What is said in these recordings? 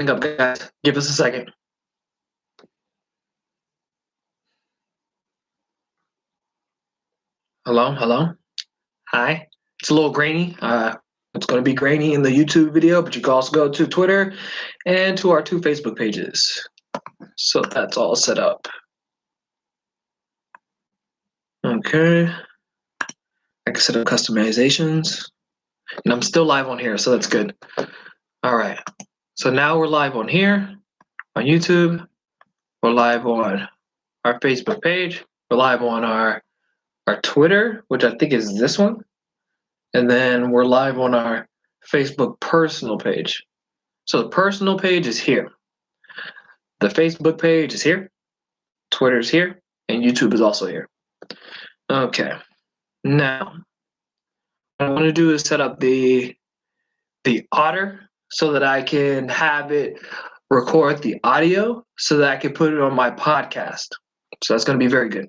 Hang up, guys. Give us a second. Hello, hello. Hi. It's a little grainy. It's going to be grainy in the YouTube video, but you can also go to Twitter and to our 2 Facebook pages. So that's all set up. Okay. I can set up customizations. And I'm still live on here, so that's good. All right. So now we're live on here, on YouTube. We're live on our Facebook page. We're live on our Twitter, which I think is this one. And then we're live on our Facebook personal page. So the personal page is here. The Facebook page is here. Twitter's here. And YouTube is also here. Okay. Now, what I want to do is set up the Otter so that I can have it record the audio so that I can put it on my podcast. So that's going to be very good.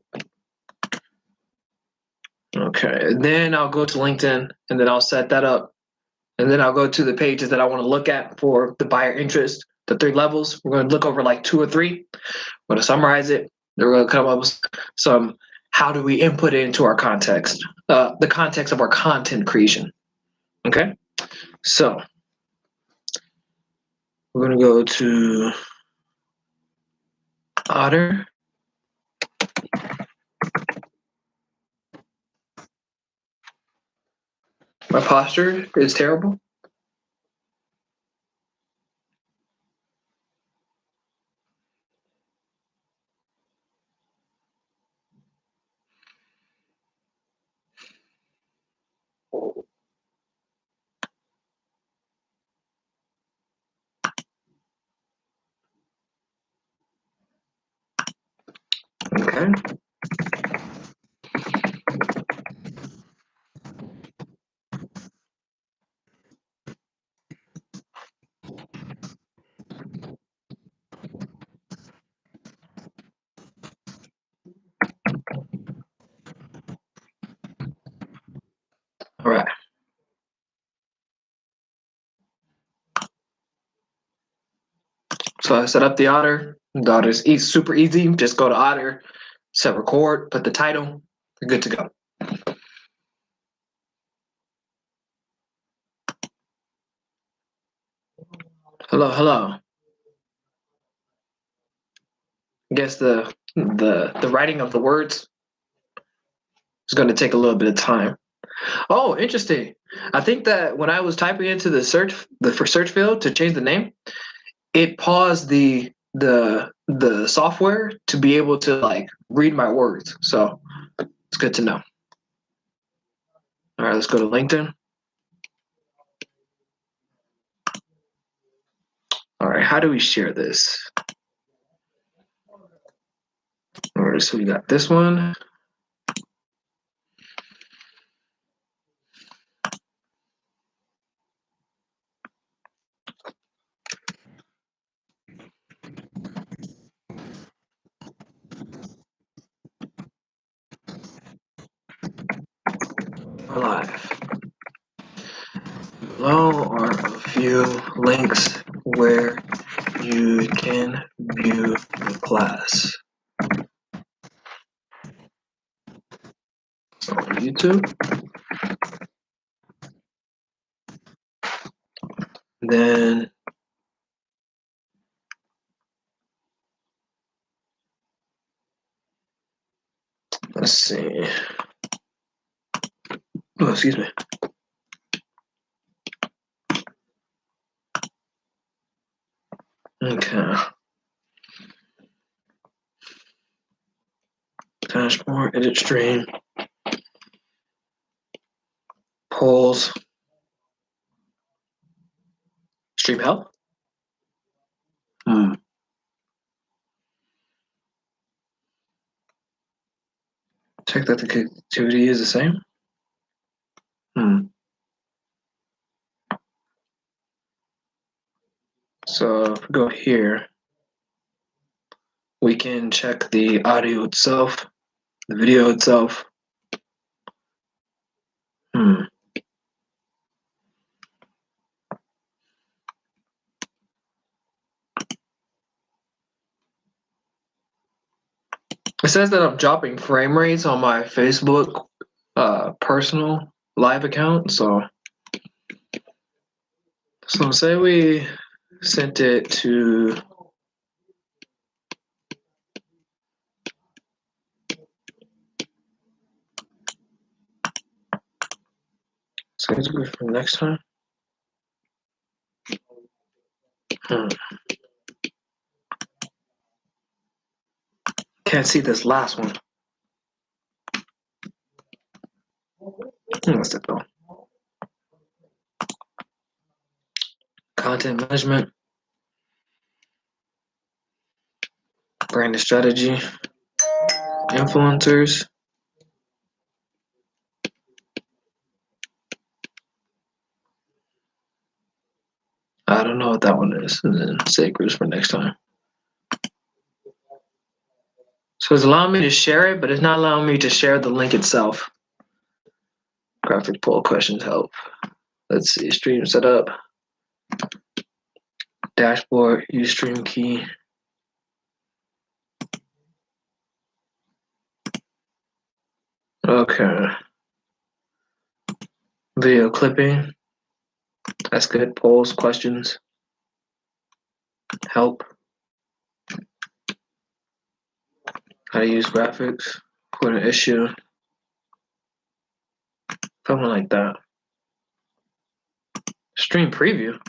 Okay, and then I'll go to LinkedIn and then I'll set that up. And then I'll go to the pages that I want to look at for the buyer interest, the 3 levels. We're going to look over like 2 or 3. We're going to summarize it. We're going to come up with some, how do we input it into our context, the context of our content creation. Okay, so we're going to go to Otter. My posture is terrible. Okay. All right. So I set up the Otter. The Otter's super easy. Just go to Otter, set record, put the title. You're good to go. Hello, hello. I guess the writing of the words is going to take a little bit of time. Oh, interesting. I think that when I was typing into the search field to change the name, it paused the software to be able to like read my words. So it's good to know. All right, let's go to LinkedIn. All right, how do we share this? All right, so we got this one. We're live. Below are a few links where you can view the class. So on YouTube. Then let's see. Oh, excuse me. Okay. Dashboard, edit stream, polls, stream help. Check that the activity is the same. So if we go here, we can check the audio itself, the video itself. says that I'm dropping frame rates on my Facebook personal live account. So say we sent it to for next time. Can't see this last one. What's it though? Content management, brand strategy, influencers. I don't know what that one is. And then save groups for next time. So it's allowing me to share it, but it's not allowing me to share the link itself. Graphic poll questions help. Let's see, stream setup. Dashboard, use stream key. Okay. Video clipping. That's good. Polls, questions. Help. How to use graphics. Put an issue. Something like that. Stream preview.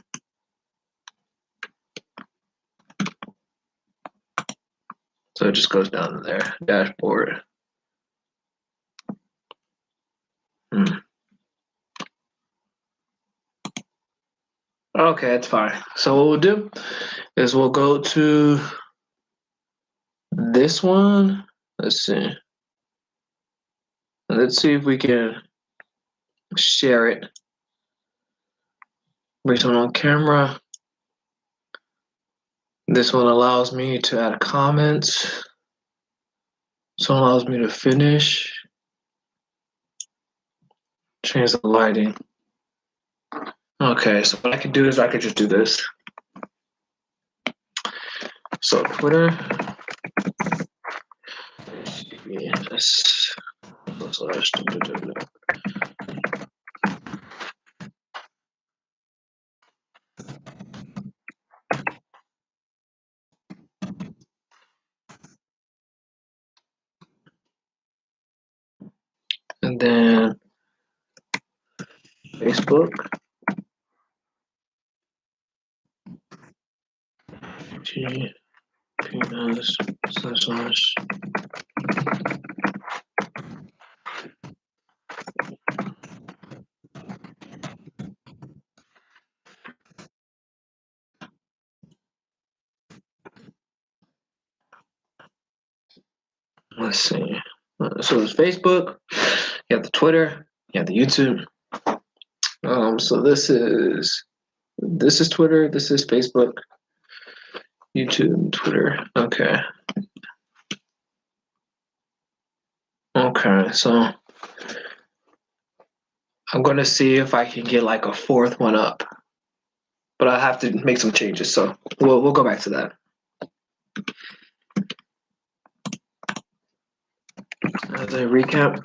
So it just goes down to there. Dashboard. Okay, that's fine. So what we'll do is we'll go to this one. Let's see. Let's see if we can share it. Based on camera. This one allows me to add comments. This one allows me to finish. Change the lighting. Okay, so what I can do is I could just do this. So Twitter. Yes. And then Facebook. // Let's see. So it's Facebook, you have the Twitter, you have the YouTube. So this is Twitter, this is Facebook, YouTube, Twitter. Okay. Okay, so I'm gonna see if I can get like a fourth one up, but I have to make some changes. So we'll go back to that. As a recap.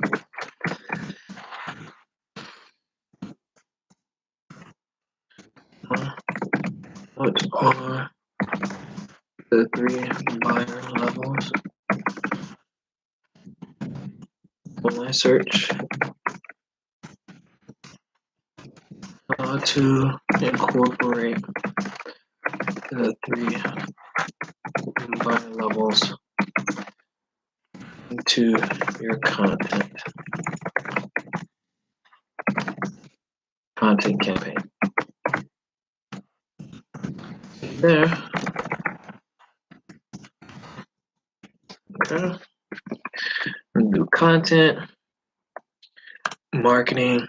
What are the 3 buyer levels when I search? How to incorporate the 3 buyer levels into your content campaign. There. Okay. Do content, marketing.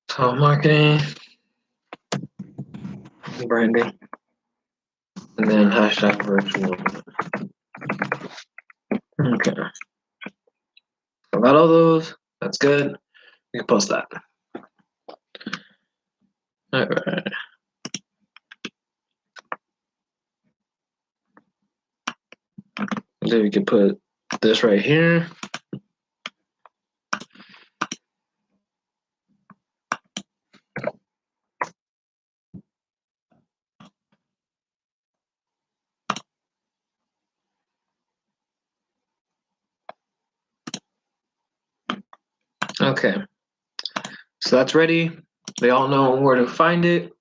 So marketing. branding, and then hashtag virtual. Okay. I got all those. That's good. We can post that. All right. Then we can put this right here. Okay. So that's ready. They all know where to find it.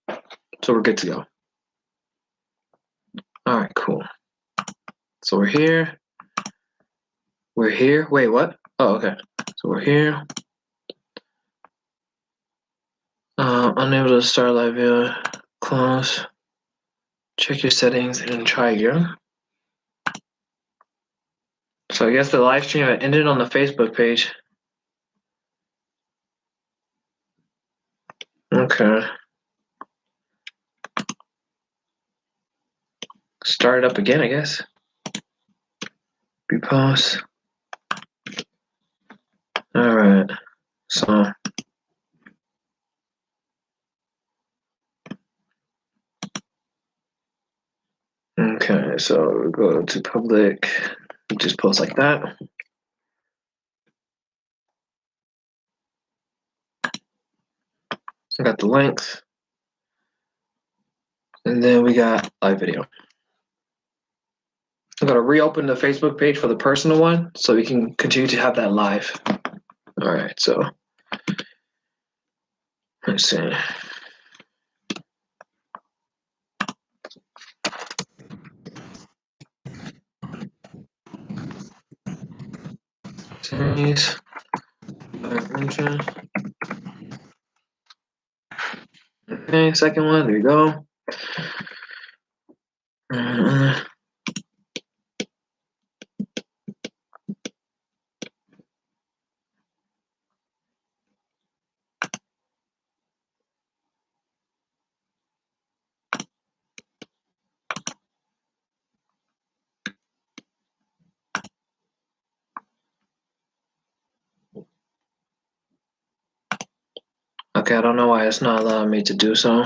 So we're good to go. All right, cool. So we're here. We're here. Wait, what? Oh, okay. So we're here. Unable to start live view. Close. Check your settings and try again. So I guess the live stream ended on the Facebook page. Okay. Start it up again, I guess. Repost. All right. So okay, so go to public, just post like that. I got the links. And then we got live video. I'm gonna reopen the Facebook page for the personal one so we can continue to have that live. All right, so let's see. Series. Okay, second one, there you go. Okay, I don't know why it's not allowing me to do so.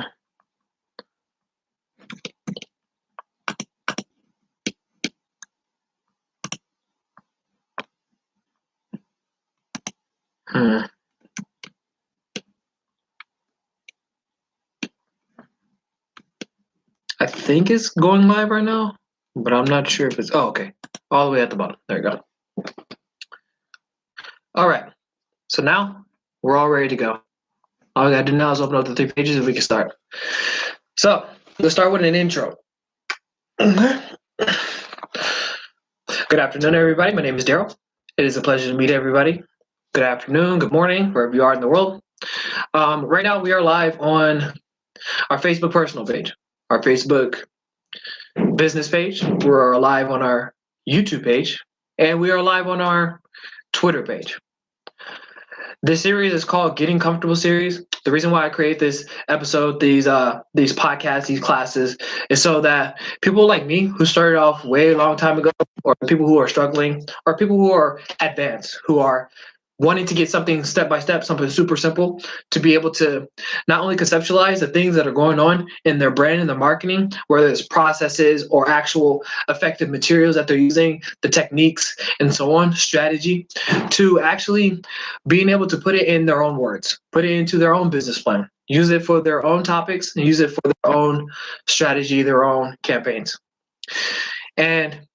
I think it's going live right now, but I'm not sure if it's, oh, okay. All the way at the bottom, there you go. All right, so now we're all ready to go. All we gotta do now is open up the 3 pages and we can start. So let's start with an intro. Good afternoon, everybody. My name is Daryl. It is a pleasure to meet everybody. Good afternoon, good morning, wherever you are in the world. Right now we are live on our Facebook personal page, our Facebook business page. We're live on our YouTube page, and we are live on our Twitter page. This series is called Getting Comfortable series. The reason why I create this episode, these podcasts, these classes, is so that people like me who started off way a long time ago, or people who are struggling, or people who are advanced, who are wanting to get something step by step, something super simple, to be able to not only conceptualize the things that are going on in their brand and their marketing, whether it's processes or actual effective materials that they're using, the techniques and so on, strategy, to actually being able to put it in their own words, put it into their own business plan, use it for their own topics, and use it for their own strategy, their own campaigns. And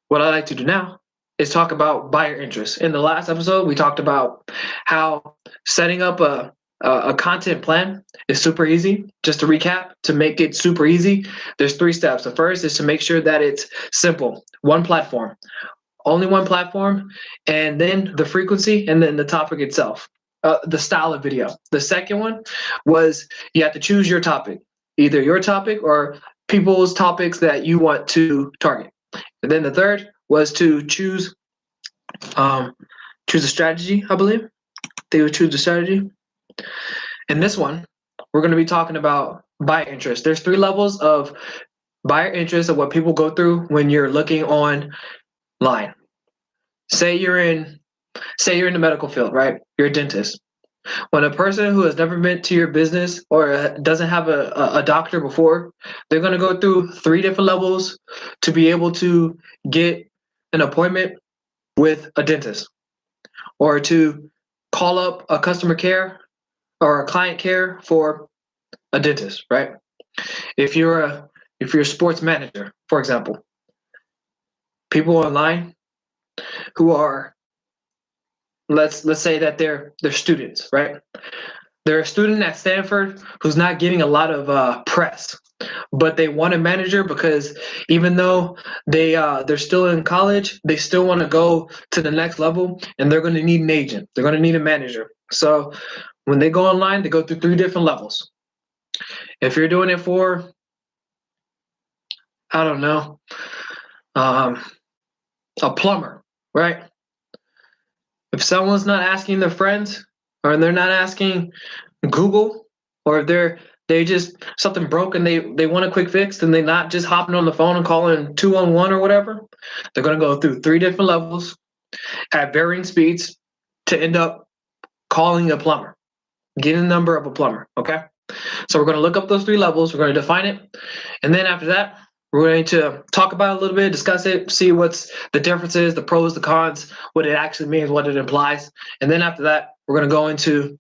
what I like to do now is talk about buyer interest. In the last episode, we talked about how setting up a content plan is super easy. Just to recap, to make it super easy, there's 3 steps. The first is to make sure that it's simple, one platform, only one platform, and then the frequency, and then the topic itself, the style of video. The second one was you have to choose your topic, either your topic or people's topics that you want to target. And then the third was to choose a strategy, I believe. They would choose the strategy. In this one, we're going to be talking about buyer interest. There's 3 levels of buyer interest of what people go through when you're looking online. Say you're in the medical field, right? You're a dentist. When a person who has never been to your business or doesn't have a doctor before, they're going to go through 3 different levels to be able to get an appointment with a dentist, or to call up a customer care or a client care for a dentist, right? If you're a sports manager, for example, people online who are, let's say that they're students, right? They're a student at Stanford who's not getting a lot of press, but they want a manager because even though they're still in college, they still want to go to the next level, and they're going to need an agent. They're going to need a manager. So when they go online, they go through 3 different levels. If you're doing it for, I don't know, a plumber, right? If someone's not asking their friends, or they're not asking Google, or if they just something broke and they want a quick fix, and they're not just hopping on the phone and calling 211 or whatever, they're going to go through 3 different levels at varying speeds to end up calling a plumber, getting the number of a plumber. Okay, so we're going to look up those 3 levels. We're going to define it, and then after that, we're going to talk about it a little bit, discuss it, see what's the differences, the pros, the cons, what it actually means, what it implies. And then after that, we're going to go into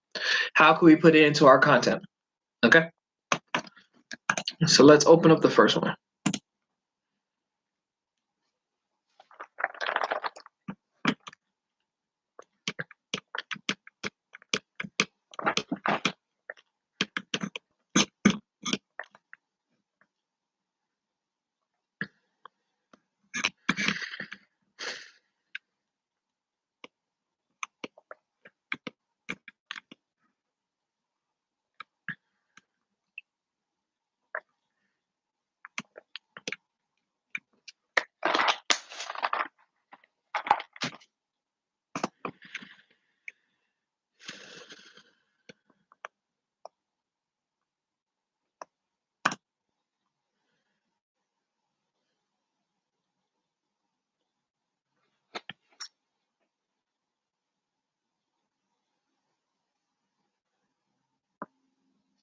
how can we put it into our content. Okay? So let's open up the first one.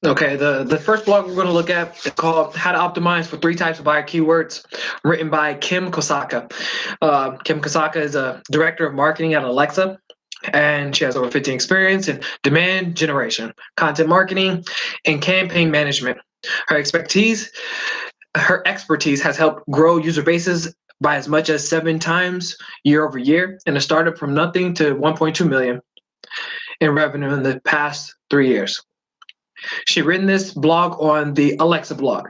Okay, the first blog we're going to look at is called How to Optimize for 3 Types of Buyer Keywords, written by Kim Kosaka. Kim Kosaka is a director of marketing at Alexa, and she has over 15 experience in demand generation, content marketing, and campaign management. Her expertise has helped grow user bases by as much as 7 times year over year, and a startup from nothing to 1.2 million in revenue in the past 3 years. She written this blog on the Alexa blog.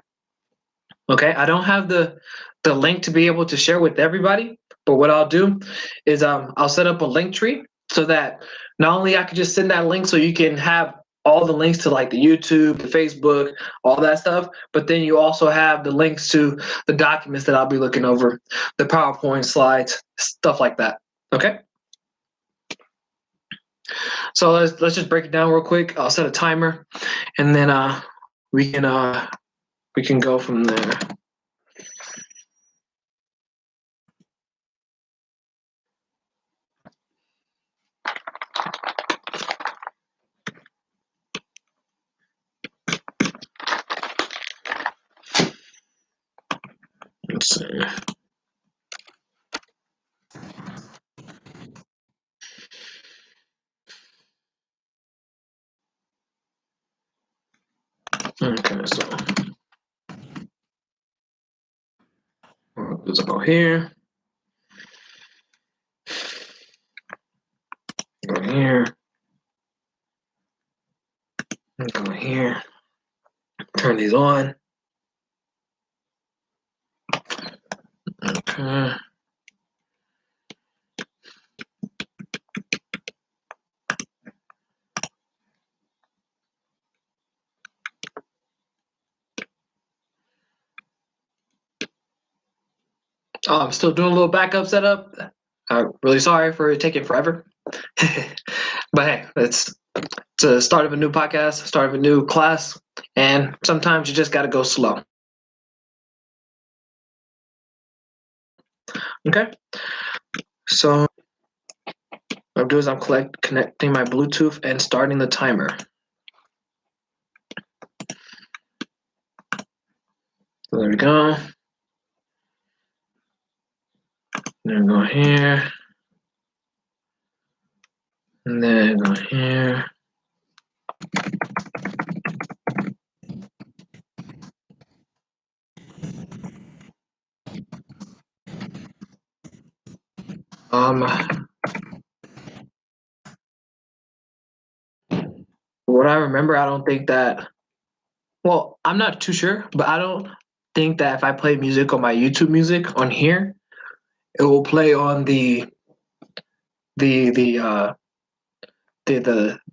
Okay, I don't have the link to be able to share with everybody, but what I'll do is I'll set up a link tree so that not only I can just send that link so you can have all the links to like the YouTube, the Facebook, all that stuff, but then you also have the links to the documents that I'll be looking over, the PowerPoint slides, stuff like that. Okay. So let's just break it down real quick. I'll set a timer, and then we can go from there. Let's see. Okay, so let's go here. Go here. Go here. Turn these on. Okay. Oh, I'm still doing a little backup setup. I'm really sorry for it taking forever. But hey, It's a start of a new podcast, start of a new class, and sometimes you just got to go slow. Okay, so what I'm doing is I'm connecting my Bluetooth and starting the timer. So there we go. Then go here. And then go here. What I remember, I don't think that, well, I'm not too sure, but I don't think that if I play music on my YouTube music on here, it will play on the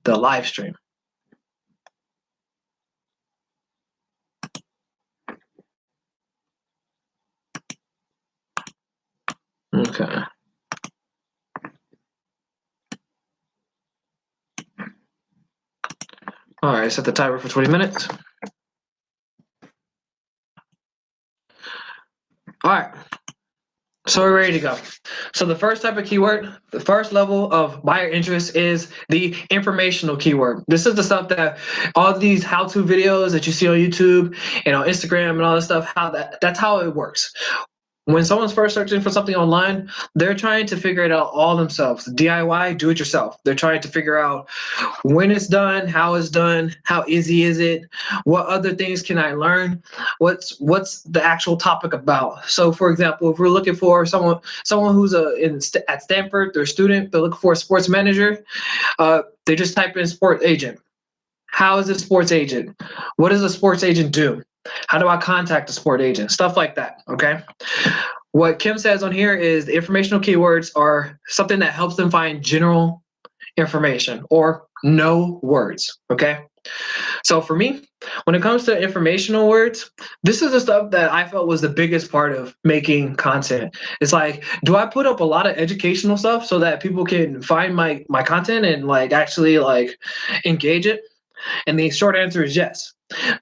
live stream. Okay. All right, set the timer for 20 minutes. All right, so we're ready to go. So the first type of keyword, the first level of buyer interest is the informational keyword. This is the stuff that all these how-to videos that you see on YouTube and on Instagram and all this stuff, that's how it works. When someone's first searching for something online, they're trying to figure it out all themselves. DIY, do it yourself. They're trying to figure out when it's done, how easy is it, what other things can I learn, what's the actual topic about. So, for example, if we're looking for someone who's at Stanford, they're a student, they're looking for a sports manager, they just type in sports agent. How is a sports agent? What does a sports agent do? How do I contact a sport agent? Stuff like that, okay? What Kim says on here is the informational keywords are something that helps them find general information or no words, okay? So for me, when it comes to informational words, this is the stuff that I felt was the biggest part of making content. It's like, do I put up a lot of educational stuff so that people can find my content and actually engage it? And the short answer is yes.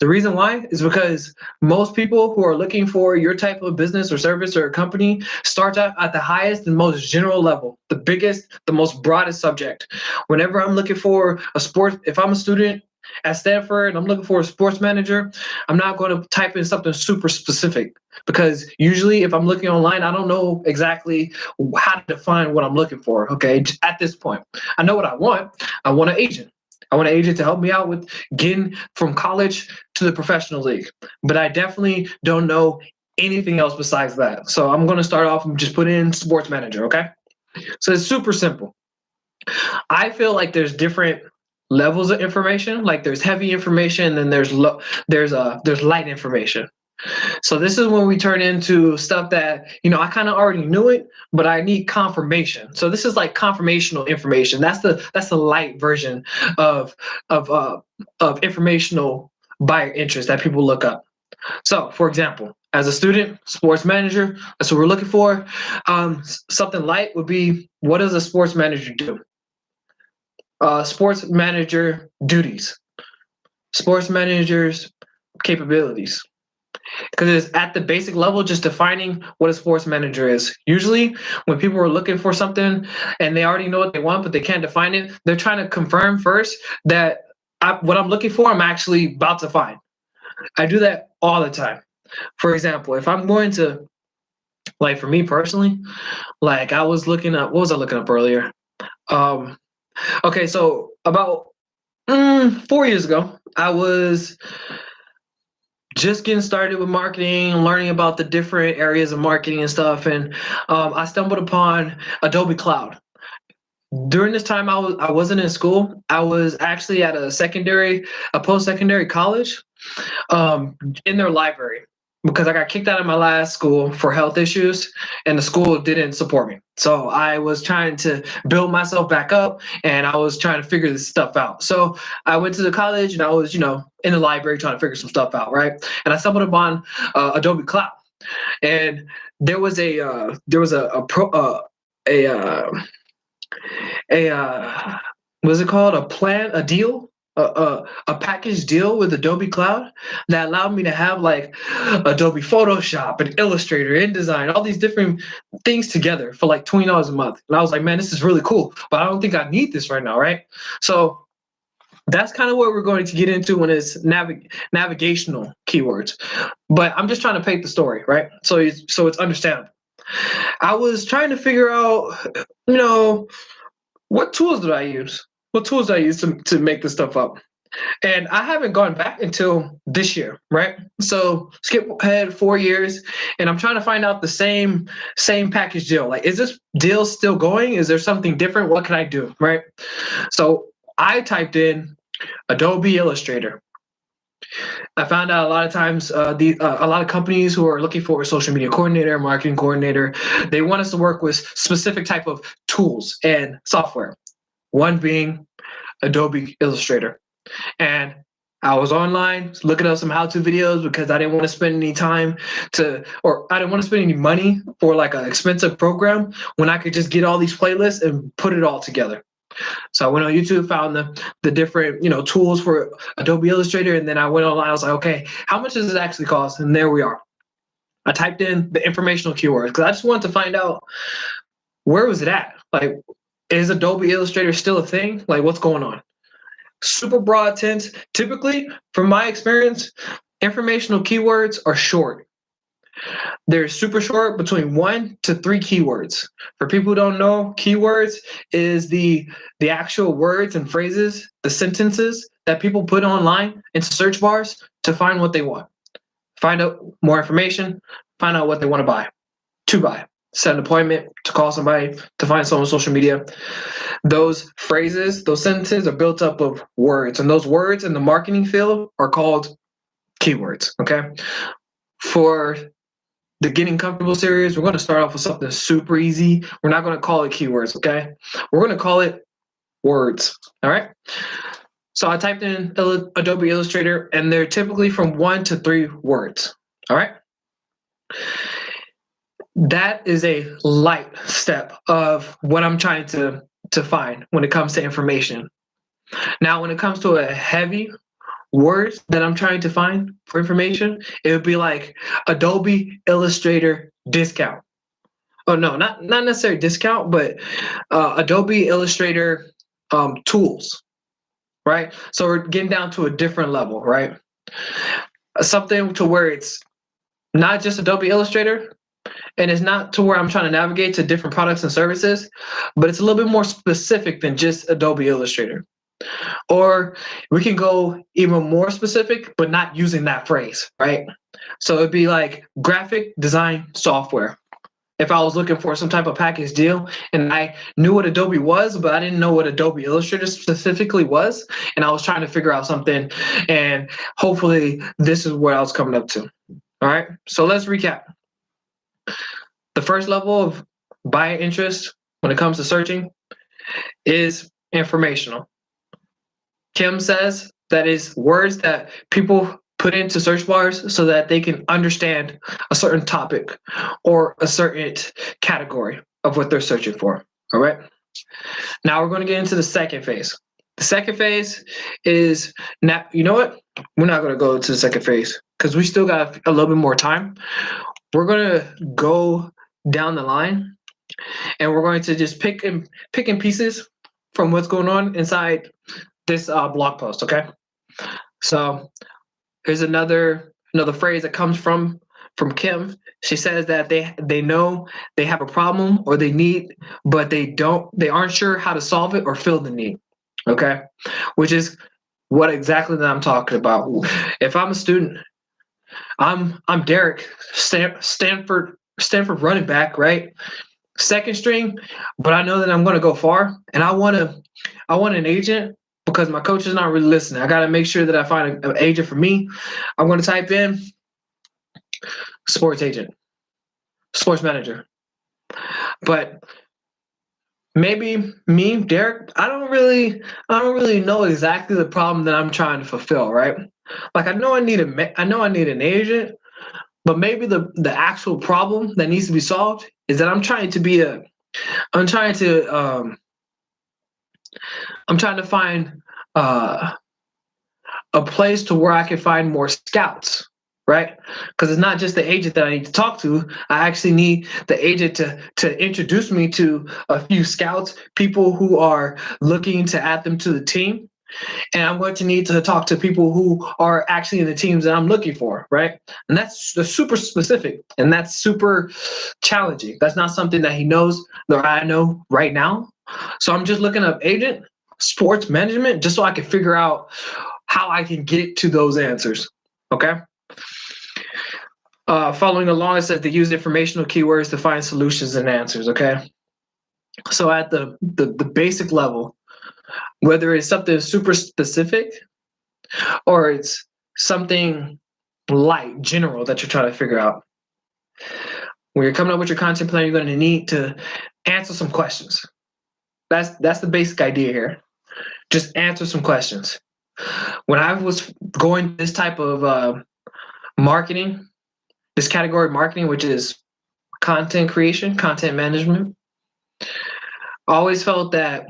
The reason why is because most people who are looking for your type of business or service or company start out at the highest and most general level, the biggest, the most broadest subject. Whenever I'm looking for a sport, if I'm a student at Stanford and I'm looking for a sports manager, I'm not going to type in something super specific because usually if I'm looking online, I don't know exactly how to define what I'm looking for. Okay, at this point, I know what I want. I want an agent. I want an agent to help me out with getting from college to the professional league. But I definitely don't know anything else besides that. So I'm going to start off and just put in sports manager, okay? So it's super simple. I feel like there's different levels of information. Like there's heavy information, and then there's light information. So this is when we turn into stuff that, I kind of already knew it, but I need confirmation. So this is like confirmational information. That's the light version of informational buyer interest that people look up. So for example, as a student, sports manager, that's what we're looking for. Something light would be, what does a sports manager do? Sports manager duties, sports manager's capabilities. Because it's at the basic level, just defining what a sports manager is. Usually when people are looking for something and they already know what they want, but they can't define it, they're trying to confirm first that what I'm looking for, I'm actually about to find. I do that all the time. For example, if I'm going to, for me personally, I was looking up, what was I looking up earlier? Okay, so about 4 years ago, I was just getting started with marketing, learning about the different areas of marketing and stuff, and I stumbled upon Adobe Cloud. During this time, I wasn't in school. I was actually at a post-secondary college, in their library, because I got kicked out of my last school for health issues, and the school didn't support me. So I was trying to build myself back up, and I was trying to figure this stuff out. So I went to the college, and I was, in the library trying to figure some stuff out, right? And I stumbled upon Adobe Cloud, and there was a what's it called? A deal a package deal with Adobe Cloud that allowed me to have like Adobe Photoshop and Illustrator, InDesign, all these different things together for like $20 a month. And I was like, man, this is really cool, but I don't think I need this right now, right? So that's kind of what we're going to get into when it's navigational keywords. But I'm just trying to paint the story, right? So it's understandable. I was trying to figure out, what tools did I use? What tools did I use to make this stuff up? And I haven't gone back until this year, right? So skip ahead 4 years, and I'm trying to find out the same package deal. Like, is this deal still going? Is there something different? What can I do, right? So I typed in Adobe Illustrator. I found out a lot of times a lot of companies who are looking for a social media coordinator, marketing coordinator, they want us to work with specific type of tools and software. One being Adobe Illustrator. And I was online looking up some how-to videos because I didn't want to spend any time or I didn't want to spend any money for like an expensive program when I could just get all these playlists and put it all together. So I went on YouTube, found the different tools for Adobe Illustrator, and then I went online. I was like, okay, how much does it actually cost? And there we are. I typed in the informational keywords because I just wanted to find out where was it at. Like, is Adobe Illustrator still a thing? Like, what's going on? Super broad tints. Typically, from my experience, informational keywords are short. They're super short, between 1 to 3 keywords. For people who don't know, keywords is the actual words and phrases, the sentences that people put online into search bars to find what they want. Find out more information, find out what they want to buy. Set an appointment, to call somebody, to find someone on social media. Those phrases, those sentences are built up of words, and those words in the marketing field are called keywords, okay? For the Getting Comfortable series, we're going to start off with something super easy. We're not going to call it keywords, okay? We're going to call it words, all right? So I typed in Adobe Illustrator, and they're typically from 1 to 3 words, all right? That is a light step of what I'm trying to find when it comes to information. Now, when it comes to a heavy words that I'm trying to find for information, it would be like Adobe Illustrator discount. Oh no, not necessarily discount, but Adobe Illustrator tools, right? So we're getting down to a different level, right? Something to where it's not just Adobe Illustrator, and it's not to where I'm trying to navigate to different products and services, but it's a little bit more specific than just Adobe Illustrator. Or we can go even more specific, but not using that phrase, right? So it'd be like graphic design software. If I was looking for some type of package deal and I knew what Adobe was, but I didn't know what Adobe Illustrator specifically was, and I was trying to figure out something, and hopefully this is what I was coming up to. All right, so let's recap. The first level of buyer interest when it comes to searching is informational. Kim says that is words that people put into search bars so that they can understand a certain topic or a certain category of what they're searching for. All right. Now we're going to get into the second phase. The second phase is now, you know what? We're not going to go to the second phase because we still got a little bit more time. We're going to go down the line and we're going to just pick and pieces from what's going on inside this blog post, okay? So here's another phrase that comes from Kim. She says that they know they have a problem or they need, but they aren't sure how to solve it or fill the need, okay? Which is what exactly that I'm talking about. If I'm a student, I'm Derek, Stanford running back, right? Second string, but I know that I'm going to go far, and I want an agent because my coach is not really listening. I got to make sure that I find an agent for me. I'm going to type in sports agent, sports manager. But maybe me, Derek, I don't really know exactly the problem that I'm trying to fulfill, right? Like I know I need an agent, but maybe the actual problem that needs to be solved is that I'm trying to find a place to where I can find more scouts, right? Because it's not just the agent that I need to talk to. I actually need the agent to introduce me to a few scouts, people who are looking to add them to the team. And I'm going to need to talk to people who are actually in the teams that I'm looking for, right? And that's super specific, and that's super challenging. That's not something that he knows or I know right now. So I'm just looking up agent, sports management, just so I can figure out how I can get to those answers, okay? Following along, it says to use informational keywords to find solutions and answers, okay? So at the basic level, whether it's something super specific or it's something light, general that you're trying to figure out, when you're coming up with your content plan, you're going to need to answer some questions. That's the basic idea here. Just answer some questions. When I was going this type of marketing, this category of marketing, which is content creation, content management, I always felt that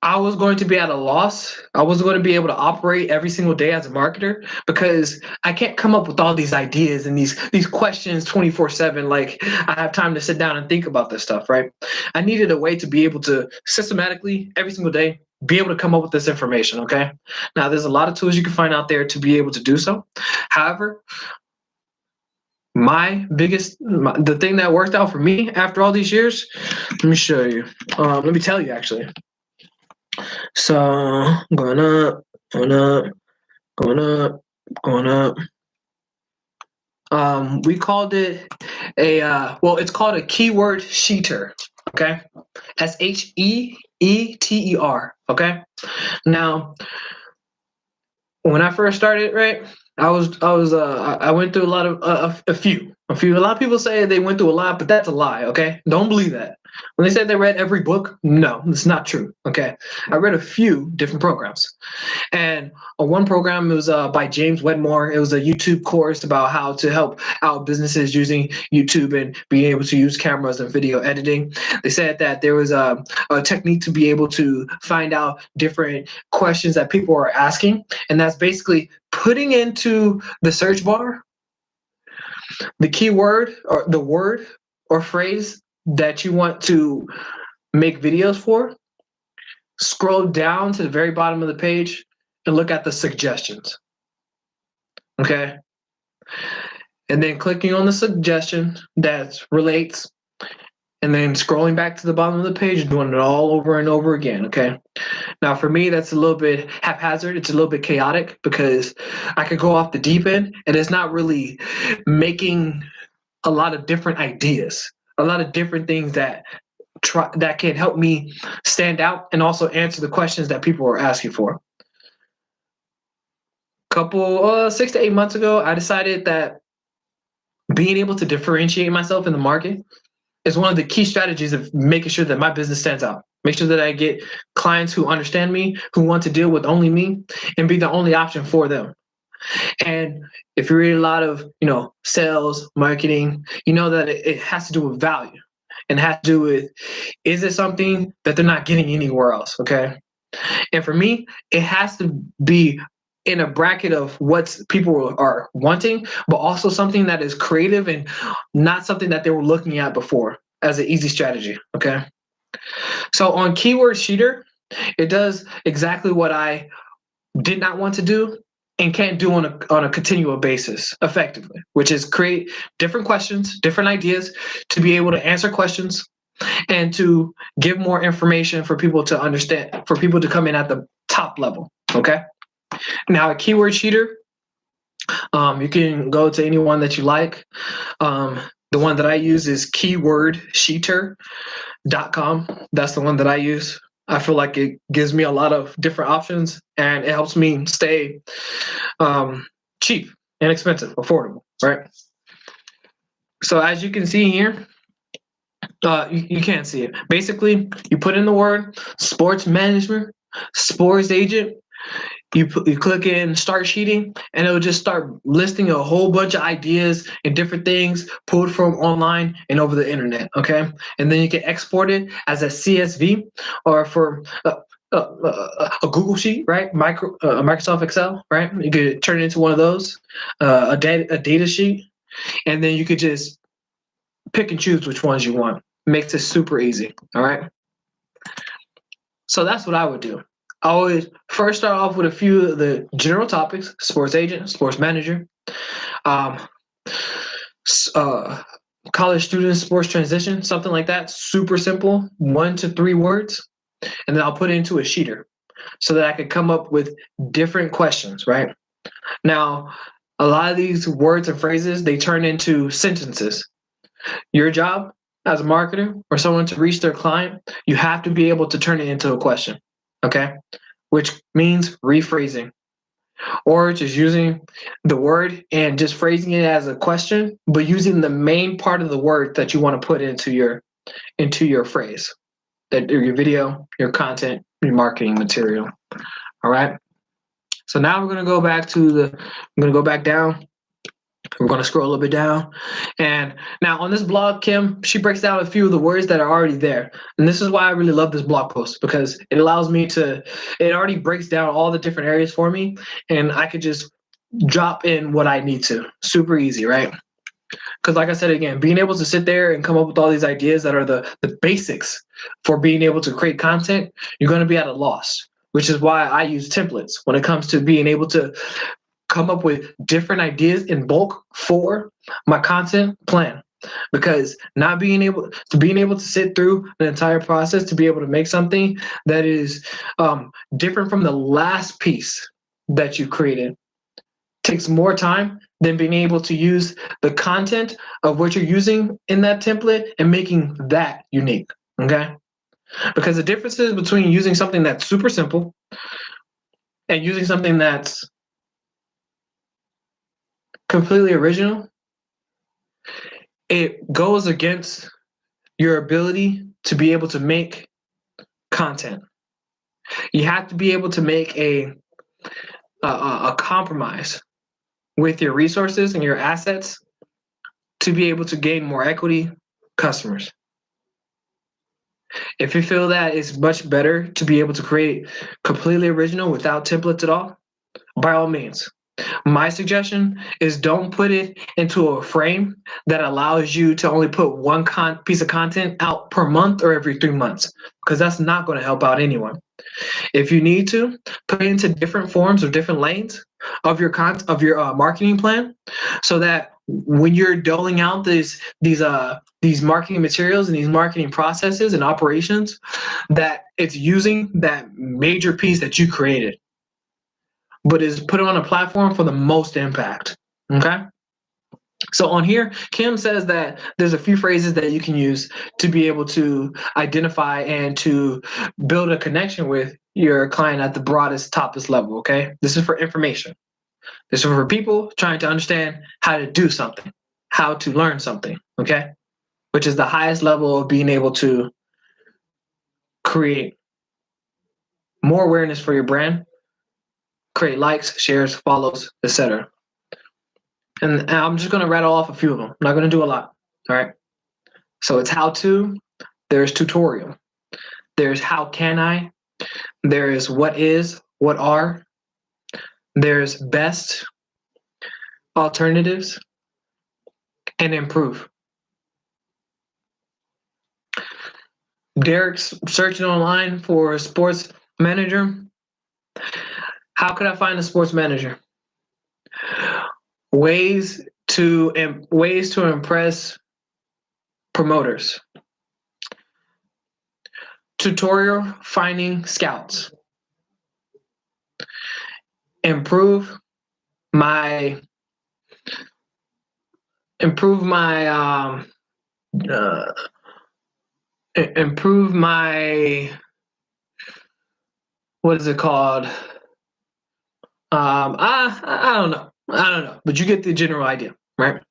I was going to be at a loss. I wasn't going to be able to operate every single day as a marketer because I can't come up with all these ideas and these questions 24/7. Like I have time to sit down and think about this stuff, right? I needed a way to be able to systematically every single day be able to come up with this information, okay? Now, there's a lot of tools you can find out there to be able to do so. However, the thing that worked out for me after all these years, let me show you. Let me tell you, actually. So going up, going up, going up, going up. We called it it's called a keyword sheeter. Okay, SHEETER. Okay. Now, when I first started, right, I went through a lot of a few. A lot of people say they went through a lot, but that's a lie. Okay, don't believe that. When they say they read every book, no, it's not true. Okay, I read a few different programs, and one program was by James Wedmore. It was a YouTube course about how to help out businesses using YouTube and being able to use cameras and video editing. They said that there was a technique to be able to find out different questions that people are asking, and that's basically putting into the search bar the keyword or the word or phrase that you want to make videos for, scroll down to the very bottom of the page and look at the suggestions. Okay. And then clicking on the suggestion that relates, and then scrolling back to the bottom of the page and doing it all over and over again. Okay. Now, for me, that's a little bit haphazard. It's a little bit chaotic because I could go off the deep end and it's not really making a lot of different ideas, a lot of different things that can help me stand out and also answer the questions that people are asking for. Couple 6 to 8 months ago, I decided that being able to differentiate myself in the market is one of the key strategies of making sure that my business stands out. Make sure that I get clients who understand me, who want to deal with only me, and be the only option for them. And if you read a lot of, sales, marketing, you know that it has to do with value and has to do with, is it something that they're not getting anywhere else? Okay. And for me, it has to be in a bracket of what people are wanting, but also something that is creative and not something that they were looking at before as an easy strategy. Okay. So on Keyword Sheeter, it does exactly what I did not want to do and can't do on a continual basis effectively, which is create different questions, different ideas to be able to answer questions and to give more information for people to understand, for people to come in at the top level. Okay. Now, a keyword sheeter, you can go to any one that you like. The one that I use is keywordsheeter.com. That's the one that I use. I feel like it gives me a lot of different options and it helps me stay cheap, inexpensive, affordable, right? So as you can see here, you can't see it. Basically, you put in the word sports management, sports agent, you click in start sheeting, and it'll just start listing a whole bunch of ideas and different things pulled from online and over the internet. Okay, and then you can export it as a CSV or for a Google Sheet, right? Microsoft Excel, right? You could turn it into one of those, a data sheet, and then you could just pick and choose which ones you want. Makes it super easy. All right. So that's what I would do. I always first start off with a few of the general topics: sports agent, sports manager, um, college student, sports transition, something like that. Super simple, 1 to 3 words, and then I'll put it into a sheeter so that I could come up with different questions. Right now, a lot of these words and phrases, they turn into sentences. Your job as a marketer or someone to reach their client, you have to be able to turn it into a question, okay? Which means rephrasing or just using the word and just phrasing it as a question, but using the main part of the word that you want to put into your phrase, that your video, your content, your marketing material. All right. So now we're going to go back down. We're going to scroll a little bit down. And now on this blog, Kim, she breaks down a few of the words that are already there. And this is why I really love this blog post, because it allows me it already breaks down all the different areas for me. And I could just drop in what I need to. Super easy, right? Because like I said, again, being able to sit there and come up with all these ideas that are the basics for being able to create content, you're going to be at a loss, which is why I use templates when it comes to being able to come up with different ideas in bulk for my content plan. Because not being able to sit through an entire process to be able to make something that is different from the last piece that you created takes more time than being able to use the content of what you're using in that template and making that unique. Okay? Because the difference is between using something that's super simple and using something that's completely original, it goes against your ability to be able to make content. You have to be able to make a compromise with your resources and your assets to be able to gain more equity customers. If you feel that it's much better to be able to create completely original without templates at all, by all means. My suggestion is don't put it into a frame that allows you to only put one piece of content out per month or every 3 months, because that's not going to help out anyone. If you need to, put it into different forms or different lanes of your marketing plan, so that when you're doling out these marketing materials and these marketing processes and operations, that it's using that major piece that you created, but is put on a platform for the most impact. Okay. So on here, Kim says that there's a few phrases that you can use to be able to identify and to build a connection with your client at the broadest, toppest level. Okay. This is for information. This is for people trying to understand how to do something, how to learn something. Okay. Which is the highest level of being able to create more awareness for your brand, create likes, shares, follows, etc. And I'm just going to rattle off a few of them. I'm not going to do a lot. All right. So it's how to, there's tutorial, there's how can I, there is what is, what are, there's best, alternatives, and improve. Derek's searching online for a sports manager. How could I find a sports manager? Ways to impress promoters. Tutorial finding scouts. Improve my what is it called? I don't know. But you get the general idea, right?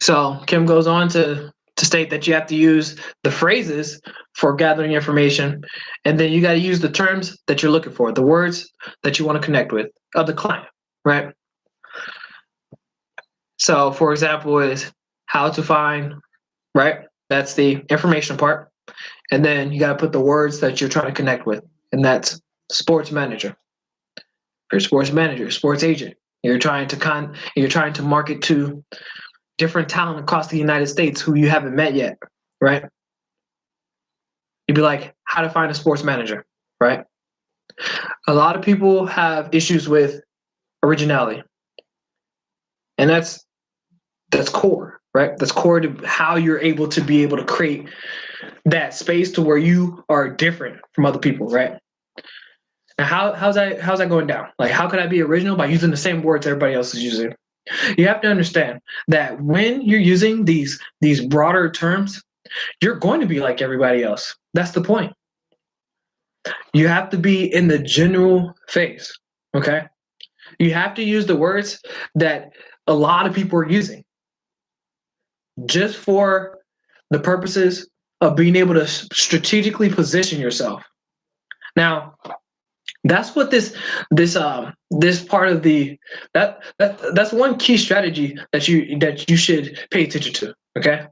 So Kim goes on to state that you have to use the phrases for gathering information, and then you got to use the terms that you're looking for, the words that you want to connect with of the client, right? So, for example, is how to find, right? That's the information part. And then you got to put the words that you're trying to connect with. And that's sports manager. If you're a sports manager, sports agent, you're trying to market to different talent across the United States who you haven't met yet, right? You'd be like, how to find a sports manager, right? A lot of people have issues with originality. And that's core, right? That's core to how you're able to create that space to where you are different from other people, right? Now, how's that going down? Like, how could I be original? By using the same words everybody else is using. You have to understand that when you're using these broader terms, you're going to be like everybody else. That's the point. You have to be in the general phase, okay? You have to use the words that a lot of people are using just for the purposes of being able to strategically position yourself. Now, that's what this part of that's one key strategy that you should pay attention to, okay?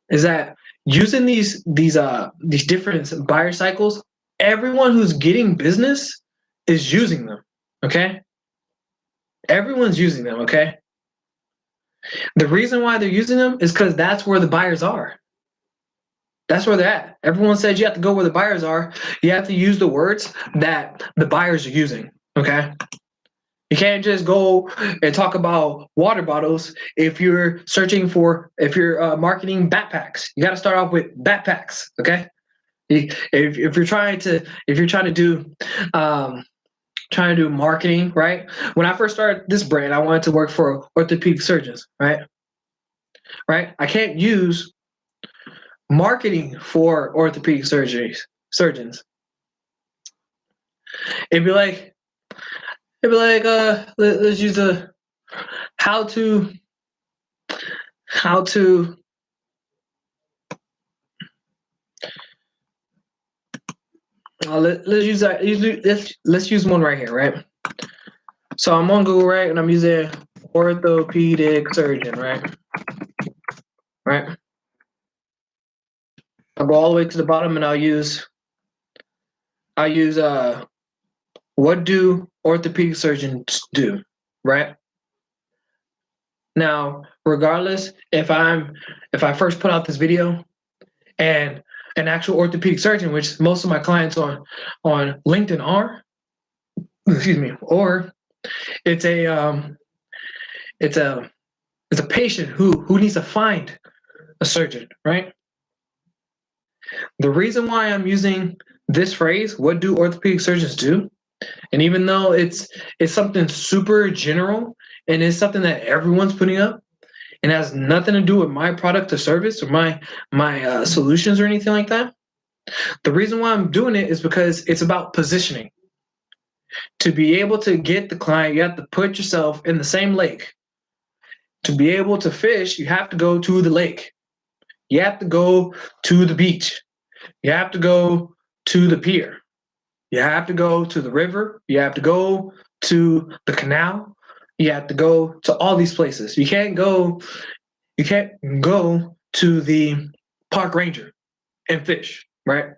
Is that using these different buyer cycles, everyone who's getting business is using them, okay? Everyone's using them, okay? The reason why they're using them is because that's where the buyers are. That's where they're at. Everyone says you have to go where the buyers are. You have to use the words that the buyers are using, okay? You can't just go and talk about water bottles if you're marketing backpacks. You got to start off with backpacks, okay? If you're trying to do marketing, right? When I first started this brand, I wanted to work for orthopedic surgeons, right? Right? I can't use marketing for orthopedic surgeons. It'd be like, let's use the how to let's use that. Let's use one right here, right? So I'm on Google, right, and I'm using orthopedic surgeon, right? Right. I'll go all the way to the bottom, and I'll use what do orthopedic surgeons do, right? Now, regardless if I first put out this video and an actual orthopedic surgeon, which most of my clients on LinkedIn are, excuse me, or it's a patient who needs to find a surgeon, right? The reason why I'm using this phrase, what do orthopedic surgeons do? And even though it's something super general and it's something that everyone's putting up and has nothing to do with my product or service or my solutions or anything like that, the reason why I'm doing it is because it's about positioning. To be able to get the client, you have to put yourself in the same lake. To be able to fish, you have to go to the lake. You have to go to the beach. You have to go to the pier. You have to go to the river. You have to go to the canal. You have to go to all these places. You can't go to the park ranger and fish, right?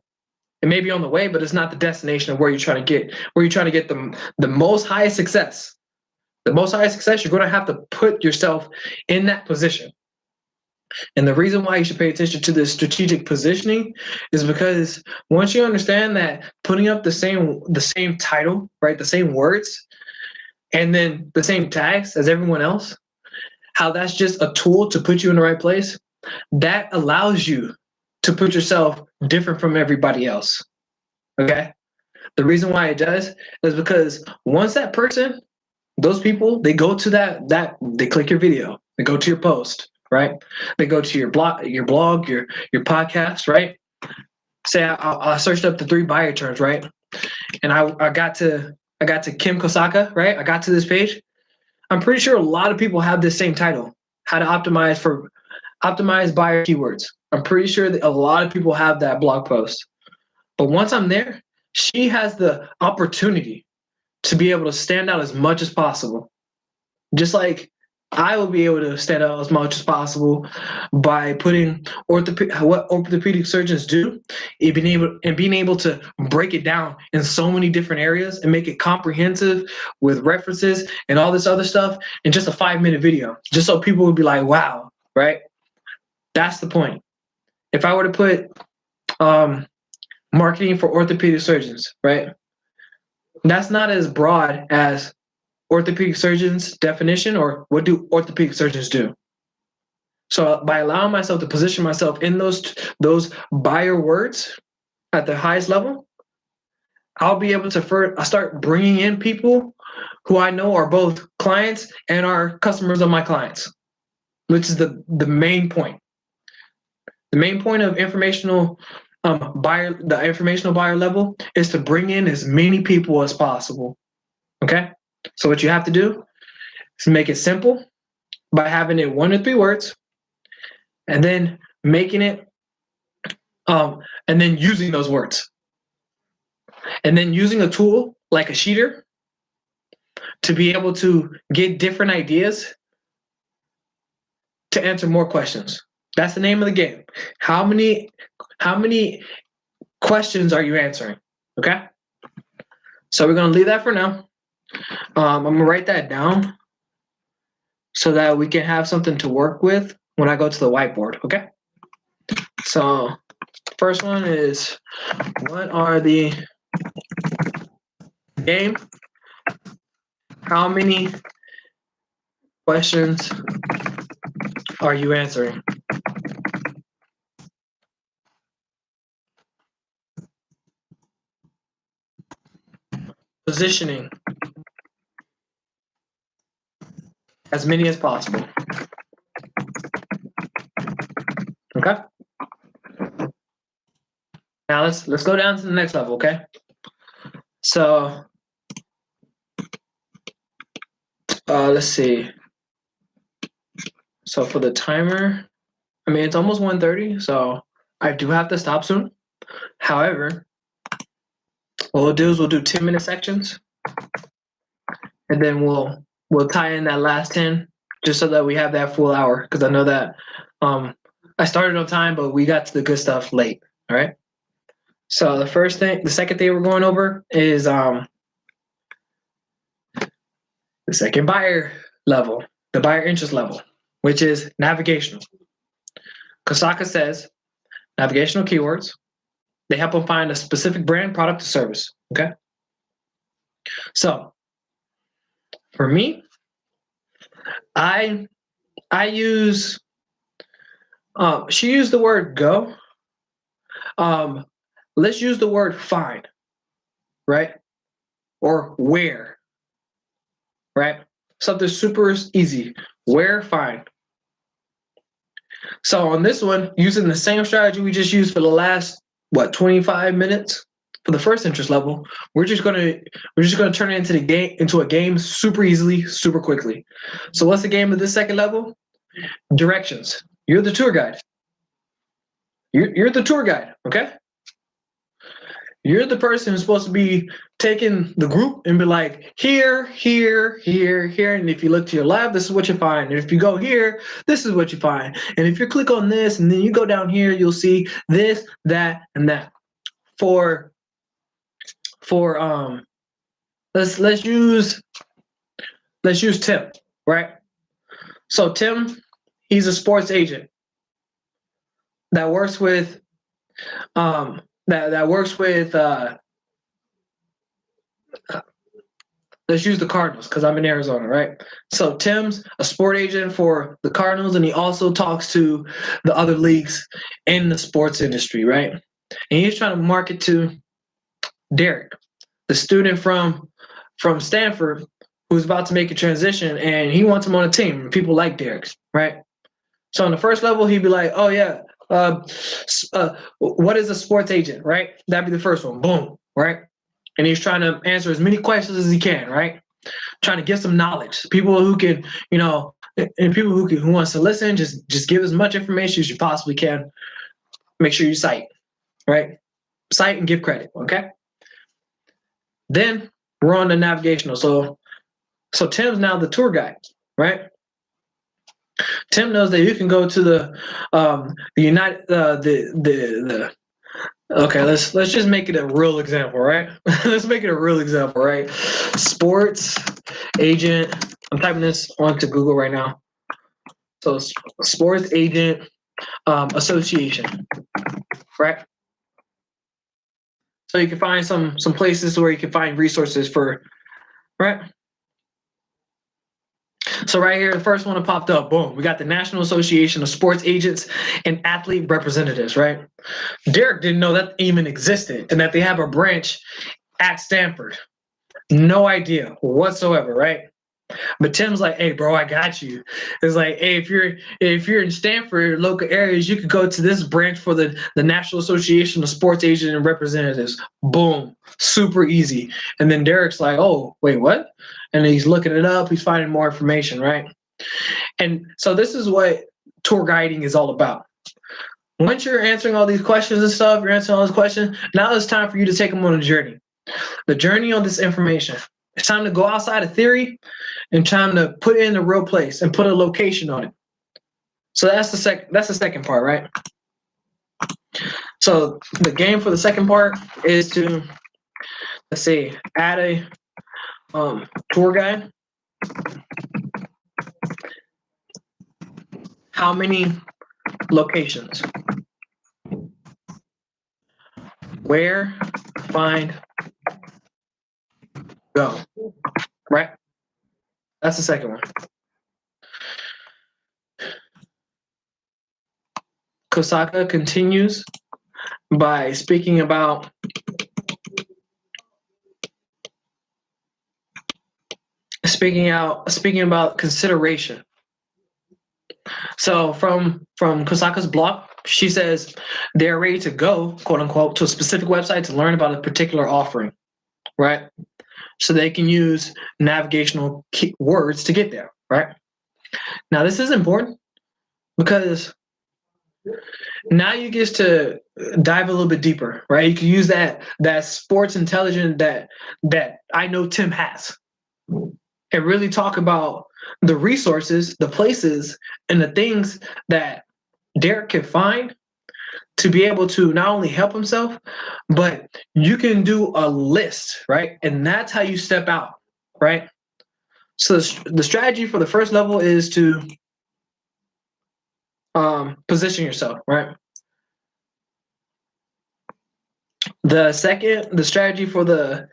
It may be on the way, but it's not the destination of where you're trying to get. Where you're trying to get the most highest success. The most highest success, you're going to have to put yourself in that position. And the reason why you should pay attention to this strategic positioning is because once you understand that putting up the same title, right, the same words, and then the same tags as everyone else, how that's just a tool to put you in the right place, that allows you to put yourself different from everybody else. Okay? The reason why it does is because once that person, those people, they go to that they click your video, they go to your post, right? They go to your blog, your podcast, right? Say I searched up the 3 buyer terms, right? And I got to Kim Kosaka, right? I got to this page. I'm pretty sure a lot of people have this same title, how to optimize buyer keywords. I'm pretty sure that a lot of people have that blog post. But once I'm there, she has the opportunity to be able to stand out as much as possible. Just like I will be able to stand out as much as possible by putting what orthopedic surgeons do, and being able to break it down in so many different areas and make it comprehensive with references and all this other stuff in just a 5-minute video, just so people would be like, wow, right? That's the point. If I were to put marketing for orthopedic surgeons, right? That's not as broad as orthopedic surgeons definition, or what do orthopedic surgeons do. So by allowing myself to position myself in those buyer words at the highest level, I'll be able to start bringing in people who I know are both clients and are customers of my clients, which is the main point. The main point of the informational buyer level is to bring in as many people as possible. Okay? So what you have to do is make it simple by having it 1 to 3 words, and then making it, and then using those words. And then using a tool like a sheeter to be able to get different ideas to answer more questions. That's the name of the game. How many questions are you answering? Okay? So we're going to leave that for now. I'm going to write that down so that we can have something to work with when I go to the whiteboard. Okay? So first one is, what are the game? How many questions are you answering? Positioning. As many as possible. Okay? Now let's go down to the next level, okay? So let's see. So for the timer, I mean, it's almost 1:30, so I do have to stop soon. However, what we'll do is we'll do 10-minute sections, and then we'll tie in that last 10 just so that we have that full hour, because I know that I started on time, but we got to the good stuff late. All right. So the second thing we're going over is the second buyer level, the buyer interest level, which is navigational. Kosaka says navigational keywords, they help them find a specific brand, product, or service. Okay. So for me, I use, she used the word go. Let's use the word find, right? Or where, right? Something super easy. Where, find. So on this one, using the same strategy we just used for the last 25 minutes for the first interest level, we're just gonna turn it into a game super easily, super quickly. So what's the game of this second level? Directions. You're the tour guide. You're the tour guide, okay? You're the person who's supposed to be taking the group and be like, here, here, here, here. And if you look to your left, this is what you find. And if you go here, this is what you find. And if you click on this and then you go down here, you'll see this, that, and that. Let's use Tim, right? So Tim, he's a sports agent that works with let's use the Cardinals because I'm in Arizona, right? So Tim's a sport agent for the Cardinals, and he also talks to the other leagues in the sports industry, right? And he's trying to market to Derek, the student from Stanford who's about to make a transition, and he wants him on a team. People like Derek, right? So on the first level, he'd be like, oh yeah, what is a sports agent, right? That'd be the first one. Boom, right? And he's trying to answer as many questions as he can, right? Trying to get some knowledge. People who can, and people who wants to listen, just give as much information as you possibly can. Make sure you cite, right? Cite and give credit, okay? Then we're on the navigational. So Tim's now the tour guide, right? Tim knows that you can go to the United the okay, let's just make it a real example, right? Let's make it a real example, right? Sports agent. I'm typing this onto Google right now. So sports agent association, right? So you can find some places where you can find resources for, right? So right here, the first one that popped up, boom, we got the National Association of Sports Agents and Athlete Representatives, right? Derek didn't know that even existed and that they have a branch at Stanford. No idea whatsoever, right? But Tim's like, hey, bro, I got you. It's like, hey, if you're in Stanford, local areas, you could go to this branch for the National Association of Sports Agents and Representatives. Boom, super easy. And then Derek's like, oh, wait, what? And he's looking it up. He's finding more information, right? And so this is what tour guiding is all about. Once you're answering all these questions and stuff, you're answering all these questions, now it's time for you to take them on a journey. The journey on this information. It's time to go outside of theory and time to put it in a real place and put a location on it. So that's the second part, right? So the game for the second part is to, let's see, add a tour guide. How many locations? Where, find, go, right? That's the second one. Kosaka continues by speaking about consideration. So from Kosaka's blog, she says they're ready to go, quote unquote, to a specific website to learn about a particular offering, right? So they can use navigational keywords to get there, right? Now this is important because now you get to dive a little bit deeper, right? You can use that sports intelligence that I know Tim has, and really talk about the resources, the places, and the things that Derek can find to be able to not only help himself, but you can do a list, right? And that's how you step out, right? So the strategy for the first level is to position yourself, right? The strategy for the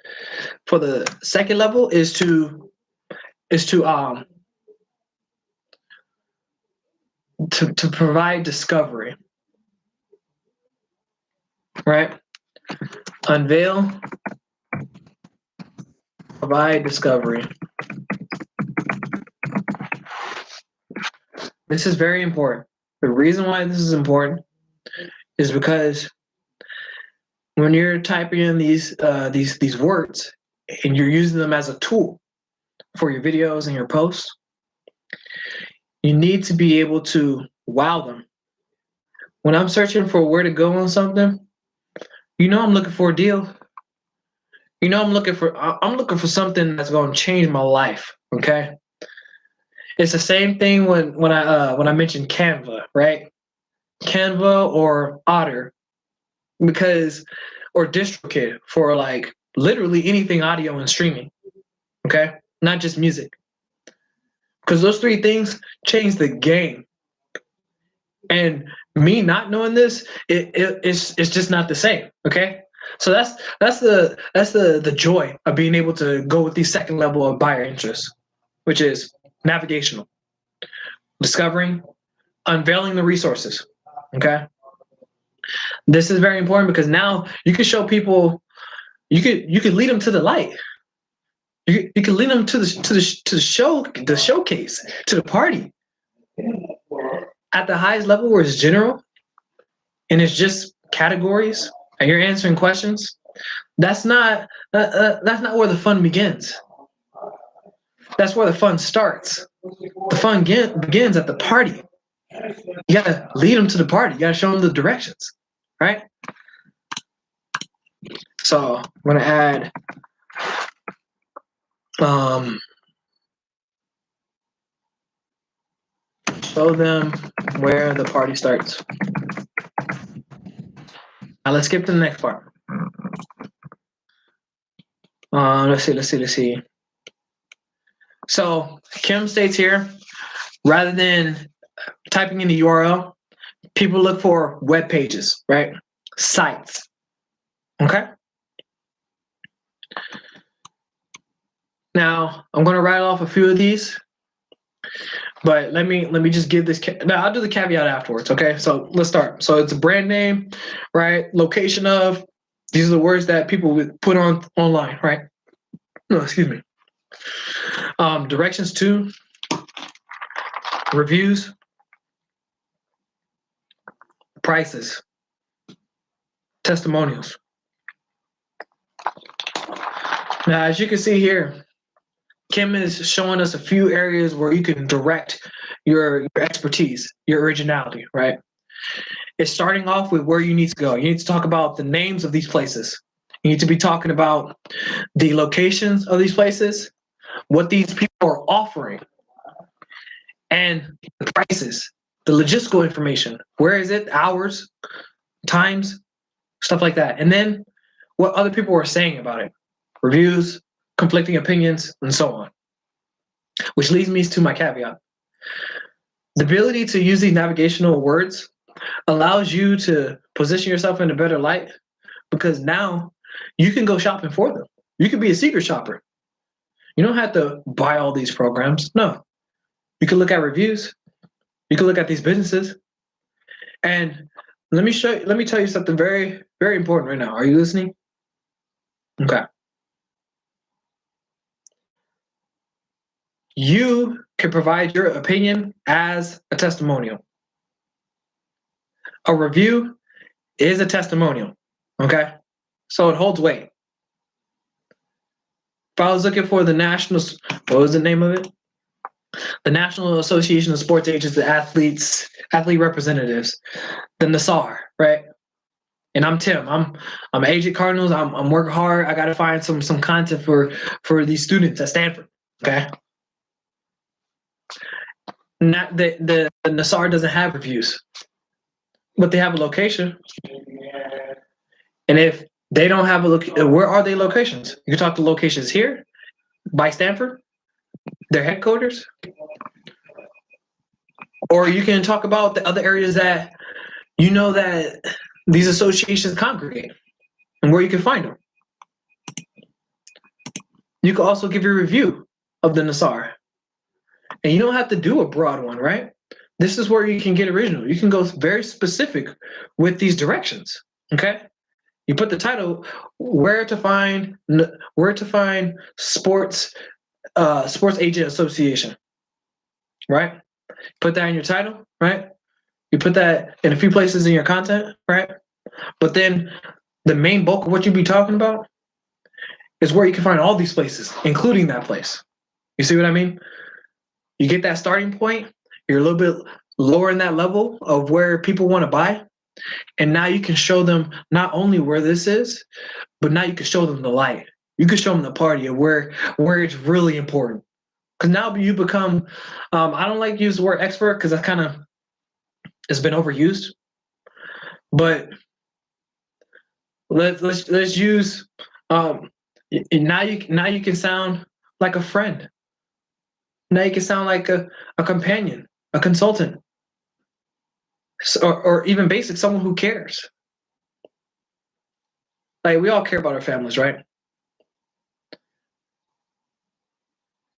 second level is to provide discovery, right? Unveil, provide discovery. This is very important. The reason why this is important is because when you're typing in these words and you're using them as a tool for your videos and your posts, you need to be able to wow them. When I'm searching for where to go on something, I'm looking for a deal. I'm looking for something that's going to change my life. Okay. It's the same thing when I mentioned Canva, right? Canva or Otter, or DistroKid for like literally anything audio and streaming. Okay, not just music, because those three things change the game. And me not knowing this, it's just not the same. Okay, so that's the joy of being able to go with the second level of buyer interest, which is navigational, discovering, unveiling the resources. Okay, this is very important because now you can show people, you could lead them to the light. You can lead them to the showcase, to the party. At the highest level where it's general and it's just categories and you're answering questions, that's not where the fun begins. That's where the fun starts. The fun begins at the party. You gotta lead them to the party. You gotta show them the directions, right? So I'm gonna add show them where the party starts. Now let's skip to the next part. Let's see. So Kim states here, rather than typing in the URL, people look for web pages, right? Sites. Okay. Now I'm going to write off a few of these, but let me just give this. Now I'll do the caveat afterwards. Okay. So let's start. So it's a brand name, right? Location of. These are the words that people would put on online, right? No, excuse me. Directions to, reviews, prices, testimonials. Now, as you can see here, Kim is showing us a few areas where you can direct your expertise, your originality, right? It's starting off with where you need to go. You need to talk about the names of these places. You need to be talking about the locations of these places, what these people are offering, and the prices, the logistical information. Where is it? Hours, times, stuff like that. And then what other people are saying about it. Reviews, conflicting opinions, and so on. Which leads me to my caveat. The ability to use these navigational words allows you to position yourself in a better light, because now you can go shopping for them. You can be a secret shopper. You don't have to buy all these programs. No. You can look at reviews. You can look at these businesses. And let me tell you something very, very important right now. Are you listening? Okay. You can provide your opinion as a testimonial. A review is a testimonial, okay? So it holds weight. If I was looking for the national, what was the name of it? The National Association of Sports Agents and Athlete Representatives, the NASAR, right? And I'm Tim. I'm agent Cardinals. I'm working hard. I got to find some content for these students at Stanford, okay? Not the NASAR doesn't have reviews, but they have a location. And if they don't have a look, where are they locations? You can talk to locations here by Stanford, their headquarters, or you can talk about the other areas that you know that these associations congregate and where you can find them. You can also give your review of the NASAR. And you don't have to do a broad one, right? This is where you can get original. You can go very specific with these directions, okay? You put the title, where to find sports agent association, right? Put that in your title, right? You put that in a few places in your content, right? But then the main bulk of what you'll be talking about is where you can find all these places, including that place. You see what I mean? You get that starting point, you're a little bit lower in that level of where people want to buy. And now you can show them not only where this is, but now you can show them the light. You can show them the party of where it's really important. Because now you become, I don't like to use the word expert because that kind of, it's been overused. But let's use, now you can sound like a friend. Now you can sound like a companion, a consultant, or even basic, someone who cares. Like, we all care about our families, right?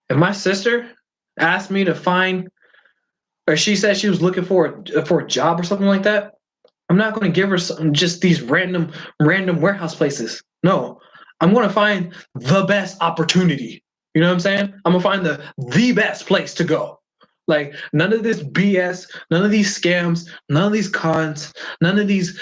If my sister asked me to find, or she said she was looking for a job or something like that, I'm not going to give her just these random warehouse places. No, I'm going to find the best opportunity. You know what I'm saying? I'm going to find the best place to go. Like, none of this BS, none of these scams, none of these cons, none of these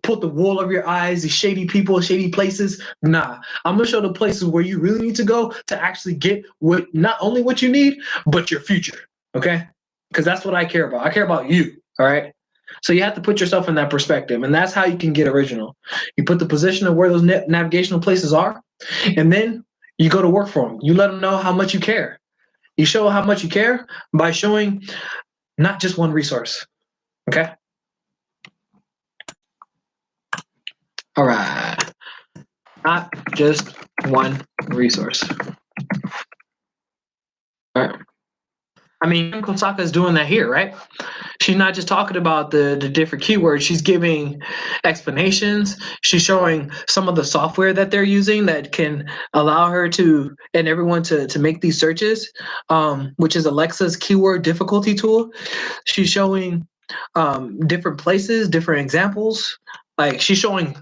put the wool over your eyes, these shady people, shady places. Nah, I'm going to show the places where you really need to go to actually get not only what you need, but your future, okay? Because that's what I care about. I care about you, all right? So you have to put yourself in that perspective, and that's how you can get original. You put the position of where those navigational places are, and then you go to work for them. You let them know how much you care. You show how much you care by showing not just one resource. Okay? All right. Not just one resource. All right. I mean, Kosaka is doing that here, right? She's not just talking about the different keywords. She's giving explanations. She's showing some of the software that they're using that can allow her to and everyone to make these searches, which is Alexa's keyword difficulty tool. She's showing different places, different examples. Like she's showing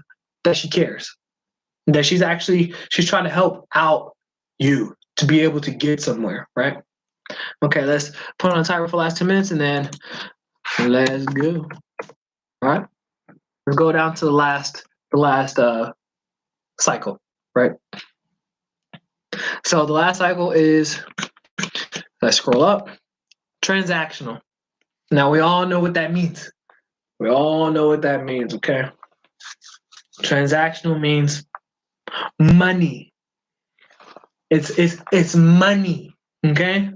that she cares, that she's trying to help out you to be able to get somewhere, right? Okay, let's put on a timer for the last 2 minutes and then let's go. All right. Let's go down to the last cycle, right? So the last cycle is, let's scroll up, transactional. Now we all know what that means. We all know what that means, okay? Transactional means money. It's money, okay?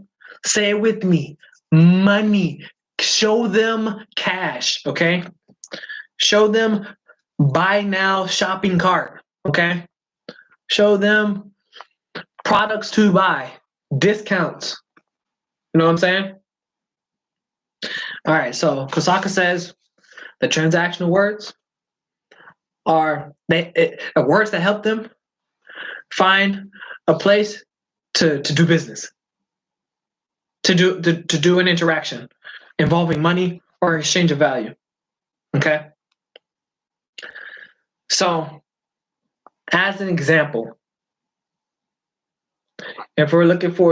Say it with me. Money. Show them cash, okay? Show them buy now shopping cart, okay? Show them products to buy, discounts. You know what I'm saying? All right, so Kosaka says the transactional words are words that help them find a place to do business, to do an interaction involving money or exchange of value. Okay. So, as an example, if Derek's looking for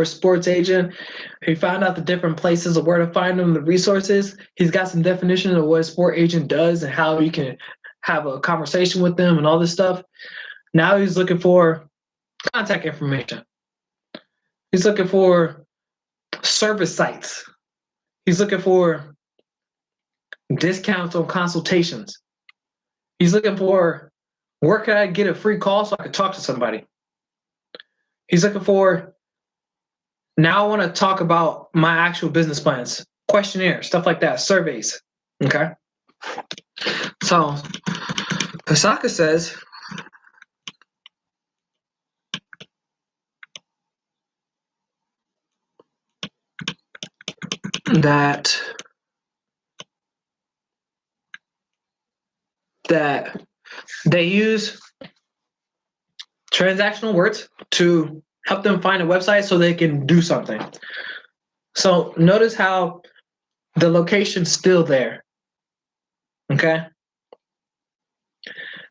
a sports agent, he found out the different places of where to find them, the resources. He's got some definition of what a sport agent does and how you can have a conversation with them and all this stuff. Now he's looking for contact information. He's looking for service sites. He's looking for discounts on consultations. He's looking for where can I get a free call so I can talk to somebody. He's looking for, now I want to talk about my actual business plans, questionnaires, stuff like that, surveys. Okay. So Kosaka says that they use transactional words to help them find a website so they can do something. So notice how the location's still there. Okay.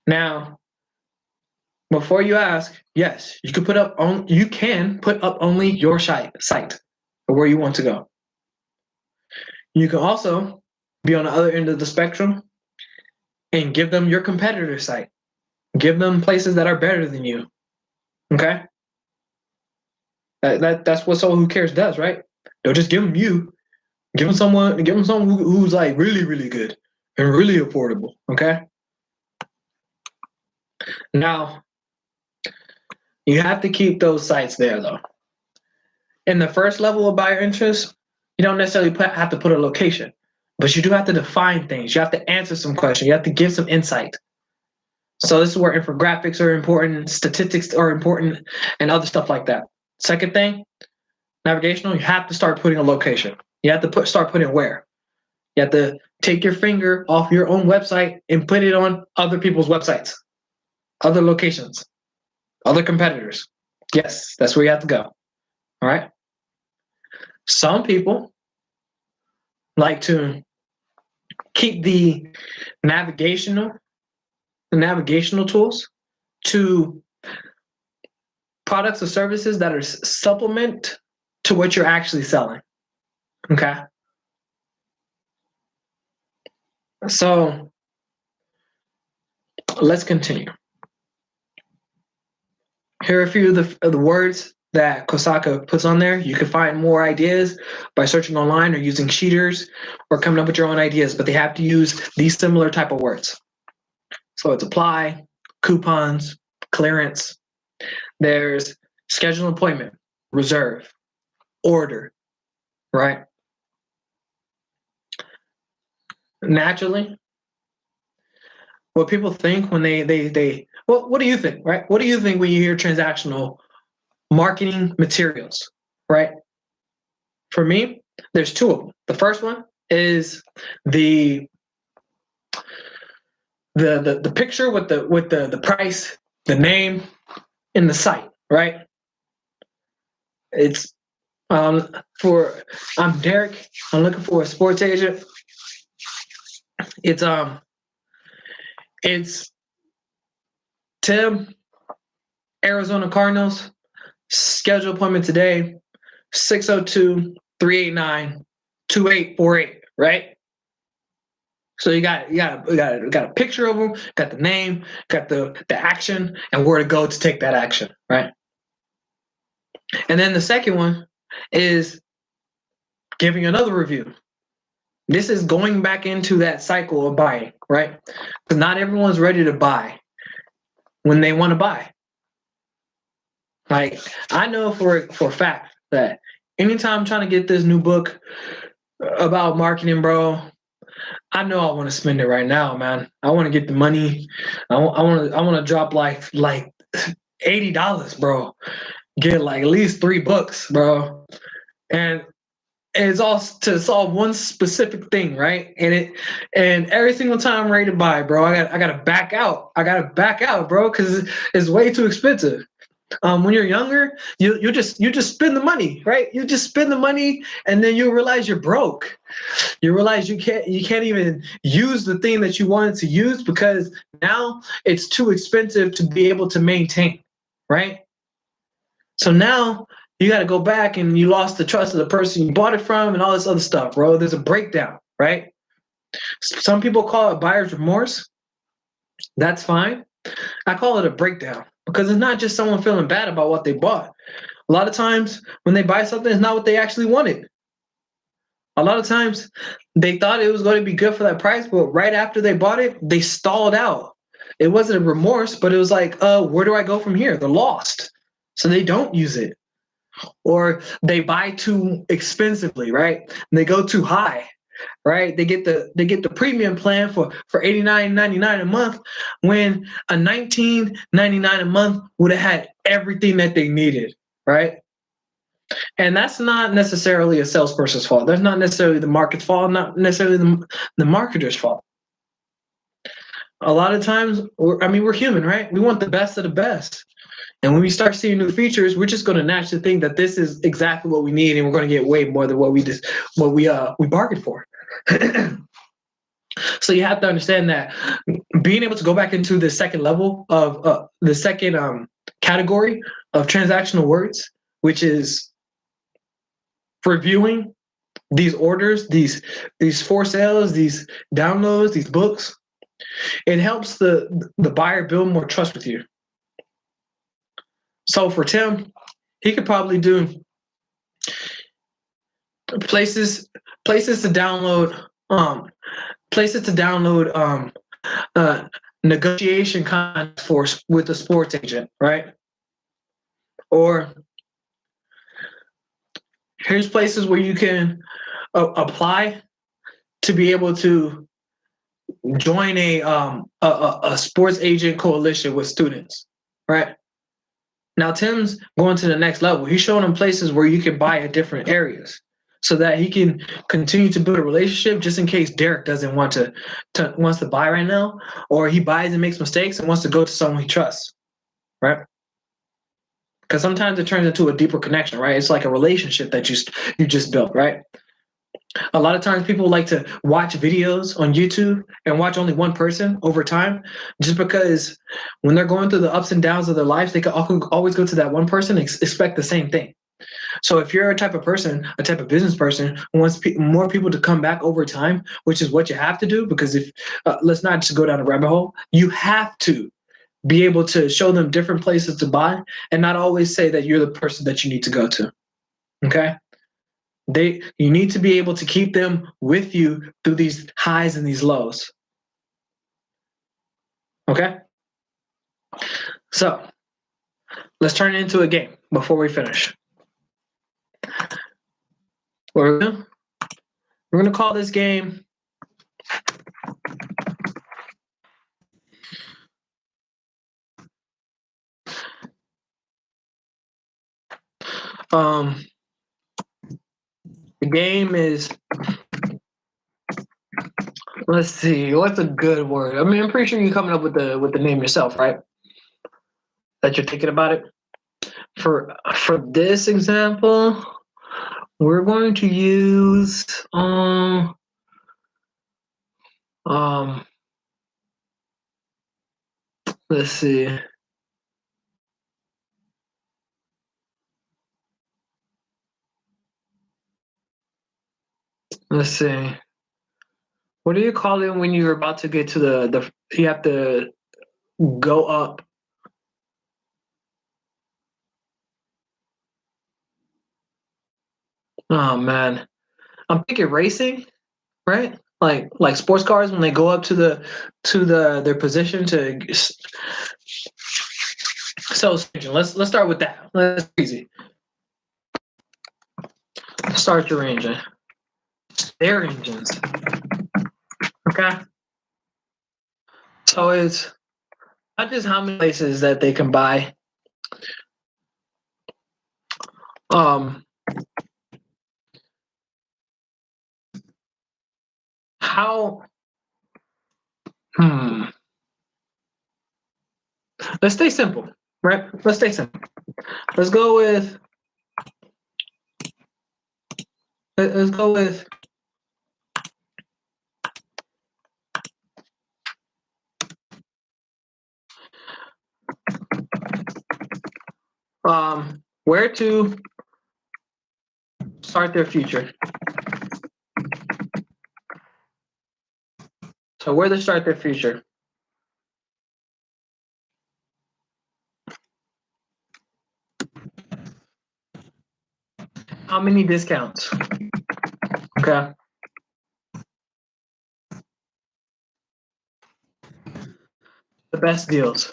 Now, before you ask, yes, you can put up only your site or where you want to go. You can also be on the other end of the spectrum and give them your competitor site. Give them places that are better than you. Okay? That's what someone who cares does, right? Don't just give them you. Give them someone who's like really, really good and really affordable. Okay? Now, you have to keep those sites there though. In the first level of buyer interest, you don't necessarily have to put a location, but you do have to define things. You have to answer some questions. You have to give some insight. So this is where infographics are important, statistics are important, and other stuff like that. Second thing, navigational, you have to start putting a location. You have to start putting where. You have to take your finger off your own website and put it on other people's websites, other locations, other competitors. Yes, that's where you have to go. All right. Some people like to keep the navigational tools to products or services that are supplement to what you're actually selling. Okay. So let's continue. Here are a few of the words that Kosaka puts on there. You can find more ideas by searching online or using cheaters or coming up with your own ideas, but they have to use these similar type of words. So it's apply, coupons, clearance. There's schedule an appointment, reserve, order, right? Naturally, what people think when they well, what do you think, right? What do you think when you hear transactional marketing materials, right? For me, there's two of them. The first one is the the picture with the price, the name, and the site, right? It's um for I'm Derek. I'm looking for a sports agent. It's it's Tim, Arizona Cardinals. Schedule appointment today, 602-389-2848, right? So you got a picture of them, got the name, got the action, and where to go to take that action, right? And then the second one is giving another review. This is going back into that cycle of buying, right? Because not everyone's ready to buy when they want to buy. Like I know for a fact that anytime I'm trying to get this new book about marketing, bro, I know I want to spend it right now, man. I want to get the money. I want to drop like $80, bro. Get like at least 3 books, bro. And it's all to solve one specific thing, right? And every single time I'm ready to buy, bro, I gotta back out. I gotta back out, bro, because it's way too expensive. When you're younger, you just spend the money, right? You just spend the money, and then you realize you're broke. You realize you can't even use the thing that you wanted to use because now it's too expensive to be able to maintain, right? So now you got to go back and you lost the trust of the person you bought it from and all this other stuff, bro. There's a breakdown, right? Some people call it buyer's remorse. That's fine. I call it a breakdown because it's not just someone feeling bad about what they bought. A lot of times when they buy something, it's not what they actually wanted. A lot of times they thought it was going to be good for that price, but right after they bought it, they stalled out. It wasn't a remorse, but it was like, where do I go from here? They're lost. So they don't use it. Or they buy too expensively, right? And they go too high, right? They get the premium plan for $89.99 a month when a $19.99 a month would have had everything that they needed, right? And that's not necessarily a salesperson's fault. That's not necessarily the market's fault, not necessarily the marketer's fault. A lot of times, we're human, right? We want the best of the best. And when we start seeing new features, we're just going to naturally think that this is exactly what we need, and we're going to get way more than what we bargained for. So you have to understand that being able to go back into the second level of the second category of transactional words, which is reviewing these orders, these for sales, these downloads, these books, it helps the buyer build more trust with you. So for Tim, he could probably do places to download negotiation content force with a sports agent, right? Or here's places where you can apply to be able to join a sports agent coalition with students, right? Now Tim's going to the next level. He's showing them places where you can buy at different areas so that he can continue to build a relationship just in case Derek doesn't wants to buy right now, or he buys and makes mistakes and wants to go to someone he trusts, right? Because sometimes it turns into a deeper connection, right? It's like a relationship that you just built, right? A lot of times people like to watch videos on YouTube and watch only one person over time, just because when they're going through the ups and downs of their lives, they can always go to that one person and expect the same thing. So if you're a type of business person who wants more people to come back over time, which is what you have to do, because if let's not just go down a rabbit hole, you have to be able to show them different places to buy and not always say that you're the person that you need to go to. Okay? You need to be able to keep them with you through these highs and these lows. Okay? So let's turn it into a game before we finish. We're gonna call this game the game is, let's see, what's a good word? I mean, I'm pretty sure you're coming up with the name yourself, right? That you're thinking about it. For this example, we're going to use let's see. Let's see. What do you call it when you're about to get to the you have to go up? Oh man. I'm thinking racing, right? Like sports cars when they go up to their position to. So let's start with that. That's easy. Start your engine. Their engines. Okay. So it's not just how many places that they can buy. How? Let's stay simple, right? Let's stay simple. Let's go with. Let's go with. Where to start their future. So where to start their future. How many discounts? Okay. The best deals.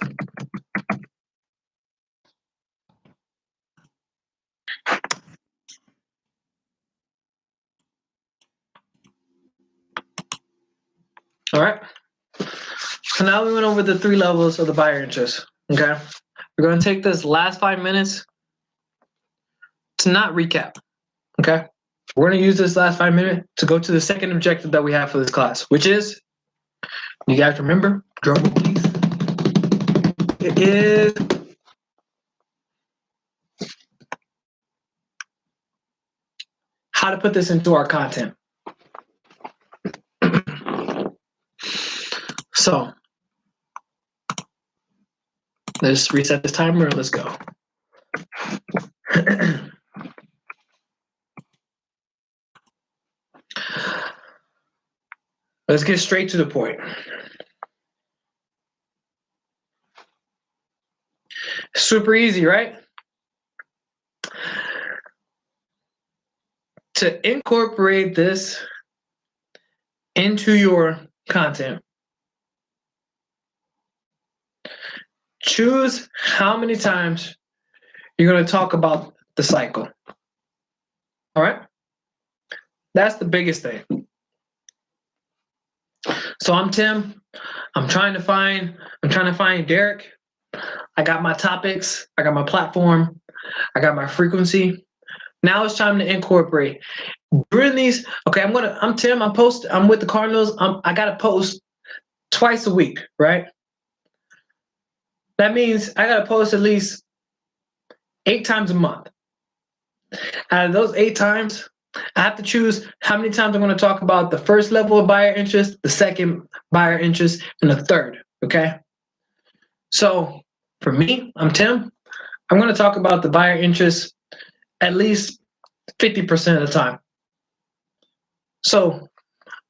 All right. So now we went over the 3 levels of the buyer interest. Okay. We're going to take this last 5 minutes to not recap. Okay. We're going to use this last 5 minutes to go to the second objective that we have for this class, which is, you guys remember, drum roll please. It is how to put this into our content. So let's reset this timer and let's go. Let's get straight to the point. Super easy, right? To incorporate this into your content, choose how many times you're going to talk about the cycle. All right? That's the biggest thing. So I'm Tim. I'm trying to find Derek. I got my topics. I got my platform. I got my frequency. Now it's time to incorporate. During these, okay, I'm Tim. I'm with the Cardinals. I got to post twice a week, right? That means I got to post at least 8 times a month. Out of those 8 times, I have to choose how many times I'm going to talk about the first level of buyer interest, the second buyer interest, and the third, okay? So for me, I'm Tim. I'm going to talk about the buyer interest at least 50% of the time. So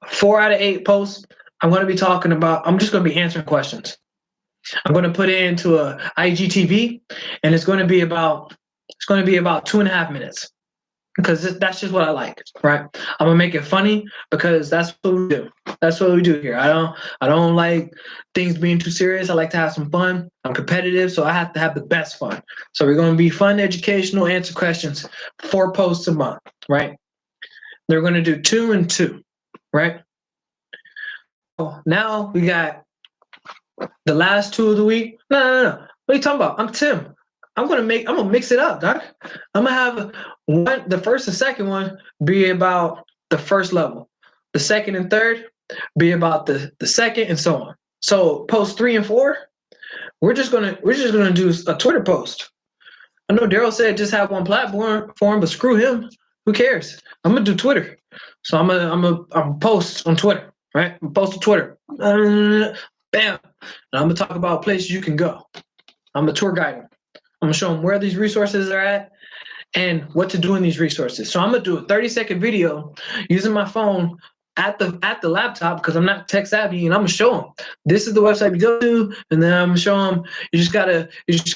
4 out of 8 posts, I'm going to be talking about, I'm just going to be answering questions. I'm going to put it into a IGTV, and it's going to be about 2.5 minutes. Because that's just what I like, right? I'm gonna make it funny because that's what we do. That's what we do here. I don't like things being too serious. I like to have some fun. I'm competitive, so I have to have the best fun. So we're gonna be fun, educational, answer questions, 4 posts a month, right? They're going to do 2 and 2, right? So now we got the last 2 of the week. No. What are you talking about? I'm Tim. I'm gonna mix it up, doc. I'm gonna have the first and second one be about the first level. The second and third be about the second, and so on. So post 3 and 4, we're just gonna do a Twitter post. I know Daryl said just have one platform, but screw him. Who cares? I'm gonna do Twitter. So I'm gonna post on Twitter, right? I'm post on Twitter. Bam. And I'm gonna talk about places you can go. I'm a tour guide. I'm gonna show them where these resources are at and what to do in these resources. So I'm gonna do a 30-second video using my phone at the laptop because I'm not tech savvy, and I'm gonna show them this is the website you go to, and then I'm gonna show them you just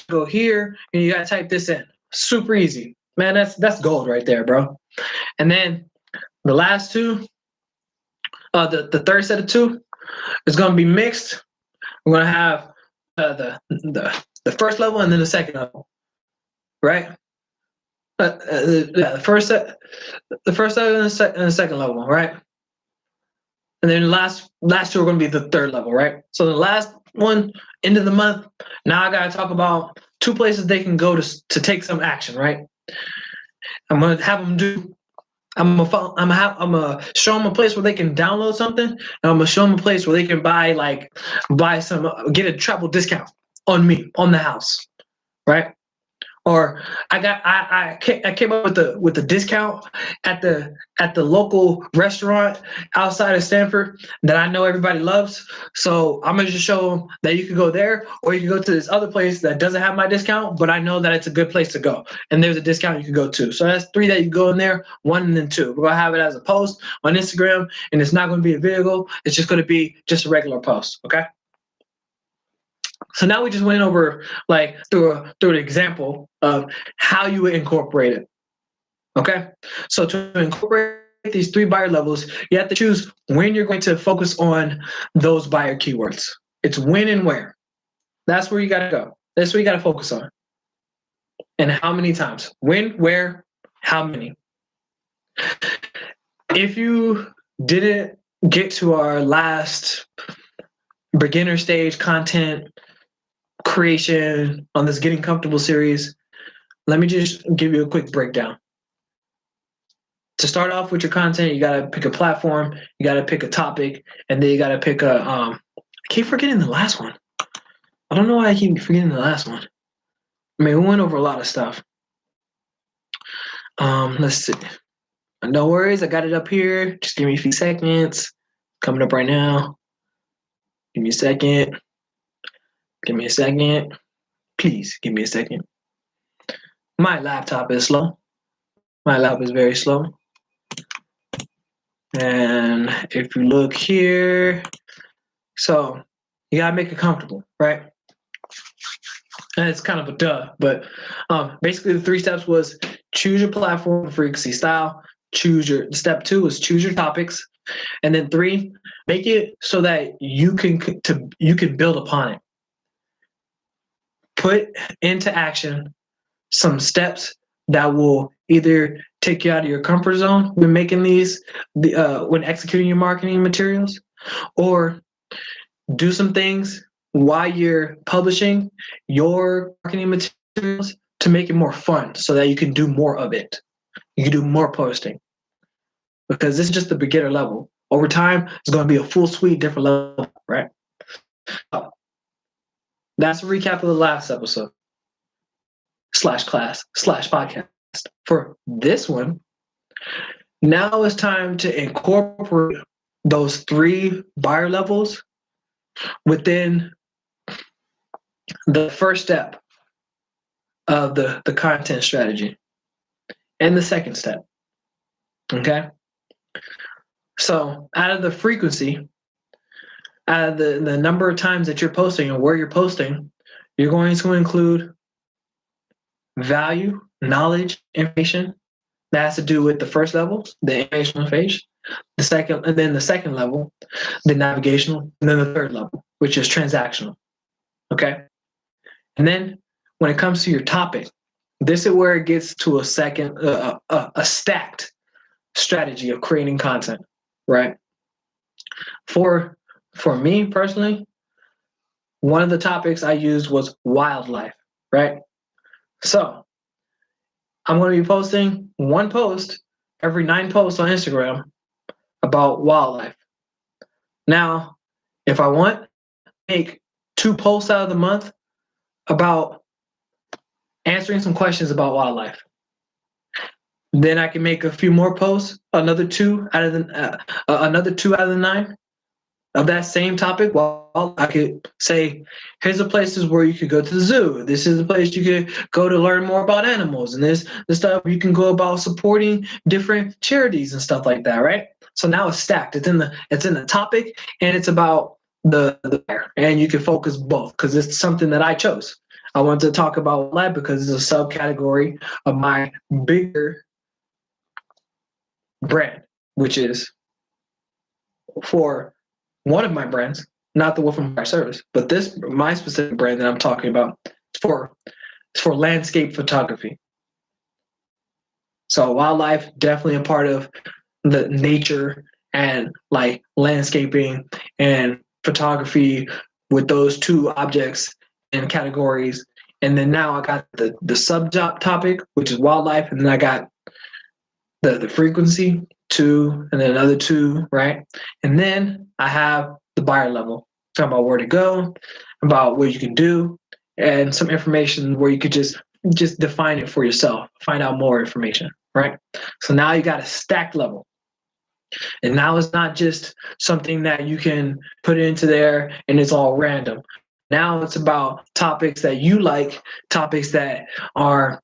go here and you gotta type this in. Super easy, man. That's gold right there, bro. And then the last 2, the third set of 2 is gonna be mixed. We're gonna have the first level and then the second level, right? The first set and the second level, right? And then the last 2 are going to be the third level, right? So the last one, end of the month, now I got to talk about 2 places they can go to take some action, right? I'm going to have them do. I'm gonna show them a place where they can download something, and I'm gonna show them a place where they can get a travel discount on me on the house, right? Or I came up with the discount at the local restaurant outside of Stanford that I know everybody loves. So I'm gonna just show them that you can go there, or you can go to this other place that doesn't have my discount, but I know that it's a good place to go, and there's a discount you can go to. So that's 3 that you can go in there, 1 and then 2. We're gonna have it as a post on Instagram, and it's not gonna be a video. It's just gonna be just a regular post. Okay. So now we just went over through an example of how you would incorporate it. Okay. So to incorporate these 3 buyer levels, you have to choose when you're going to focus on those buyer keywords. It's when and where. That's where you got to go. That's what you got to focus on. And how many times? When, where, how many? If you didn't get to our last beginner stage content creation on this Getting Comfortable series, let me just give you a quick breakdown. To start off with your content, you got to pick a platform, you got to pick a topic, and then you got to pick I keep forgetting the last one. I don't know why I keep forgetting the last one. I mean, we went over a lot of stuff. Let's see. No worries, I got it up here. Just give me a few seconds. Coming up right now. Give me a second. Give me a second. Please give me a second. My laptop is slow. My laptop is very slow. And if you look here, so you gotta make it comfortable, right? And it's kind of a duh, but basically the 3 steps was choose your platform, frequency, style. Step 2 is choose your topics, and then 3, make it so that you can build upon it. Put into action some steps that will either take you out of your comfort zone when making when executing your marketing materials, or do some things while you're publishing your marketing materials to make it more fun so that you can do more of it. You can do more posting, because this is just the beginner level. Over time, it's going to be a full suite, different level, right? That's a recap of the last episode /class/podcast. For this one, now it's time to incorporate those 3 buyer levels within the first step of the content strategy and the second step. Okay. So out of the frequency, out of the number of times that you're posting and where you're posting, you're going to include value, knowledge, information. That has to do with the first level, the informational phase, the second level, the navigational, and then the third level, which is transactional. Okay. And then when it comes to your topic, this is where it gets to a stacked strategy of creating content, right? For me personally, one of the topics I used was wildlife, right? So I'm going to be posting one post every 9 posts on Instagram about wildlife. Now, if I want to make 2 posts out of the month about answering some questions about wildlife, then I can make a few more posts, another 2 out of the 9 of that same topic. Well, I could say, here's the places where you could go to the zoo. This is the place you could go to learn more about animals, and this the stuff you can go about supporting different charities and stuff like that, right? So now it's stacked. It's in the topic, and it's about the and you can focus both because it's something that I chose. I wanted to talk about wildlife because it's a subcategory of my bigger brand, which is for one of my brands, not the one from my service, but my specific brand that I'm talking about, it's for landscape photography. So wildlife, definitely a part of the nature and like landscaping and photography with those 2 objects and categories. And then now I got the sub topic, which is wildlife, and then I got the frequency 2, and then another 2, right? And then I have the buyer level, talking about where to go, about what you can do, and some information where you could just define it for yourself, find out more information, right? So now you got a stacked level. And now it's not just something that you can put into there and it's all random. Now it's about topics that you like, topics that are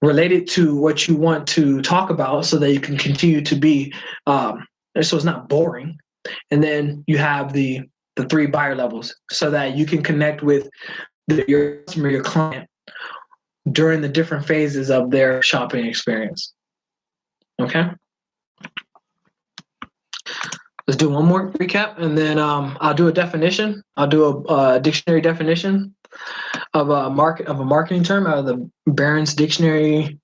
related to what you want to talk about, so that you can continue to be so it's not boring. And then you have the 3 buyer levels, so that you can connect with your customer, your client, during the different phases of their shopping experience. Okay, let's do one more recap, and then I'll do a definition. I'll do a dictionary definition of a marketing term out of the Barron's dictionary,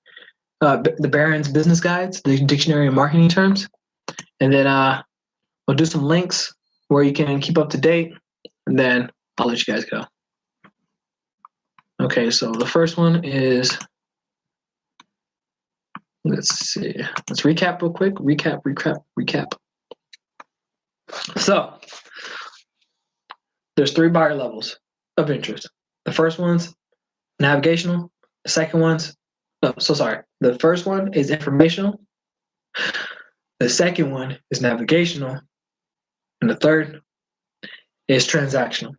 the Barron's business guides, the dictionary of marketing terms. And then we'll do some links where you can keep up to date, and then I'll let you guys go. Okay, so the first one is, let's see, let's recap real quick. Recap. So there's 3 buyer levels of interest. The first one's navigational. The second one's, the first one is informational. The second one is navigational. And the third is transactional.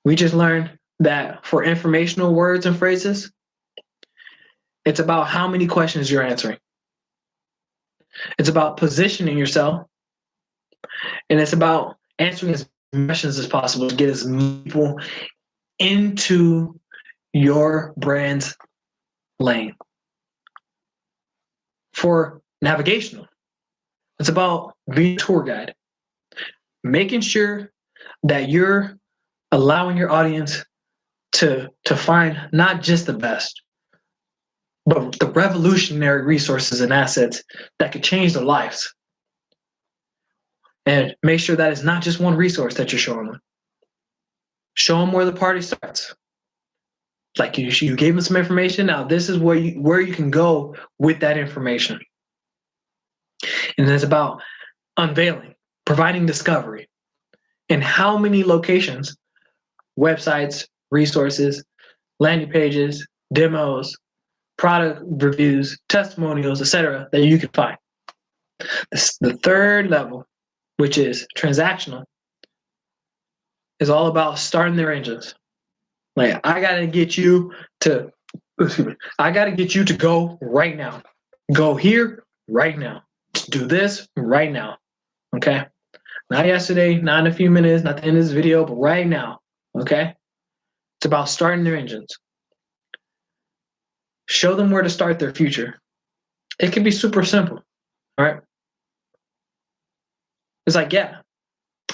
We just learned that for informational words and phrases, it's about how many questions you're answering. It's about positioning yourself. And it's about answering as many questions as possible to get as many people into your brand's lane. For navigational, it's about being a tour guide, making sure that you're allowing your audience to find not just the best, but the revolutionary resources and assets that could change their lives. And make sure that it's not just one resource that you're showing them. Show them where the party starts. Like you gave them some information. Now this is where you can go with that information. And it's about unveiling, providing discovery, and how many locations, websites, resources, landing pages, demos, product reviews, testimonials, etc., that you can find. The third level, which is transactional, is all about starting their engines. Like I gotta get you to go right now. Go here right now. Do this right now. Okay? Not yesterday, not in a few minutes, not the end of this video, but right now. Okay? It's about starting their engines. Show them where to start their future. It can be super simple, right? It's like, yeah,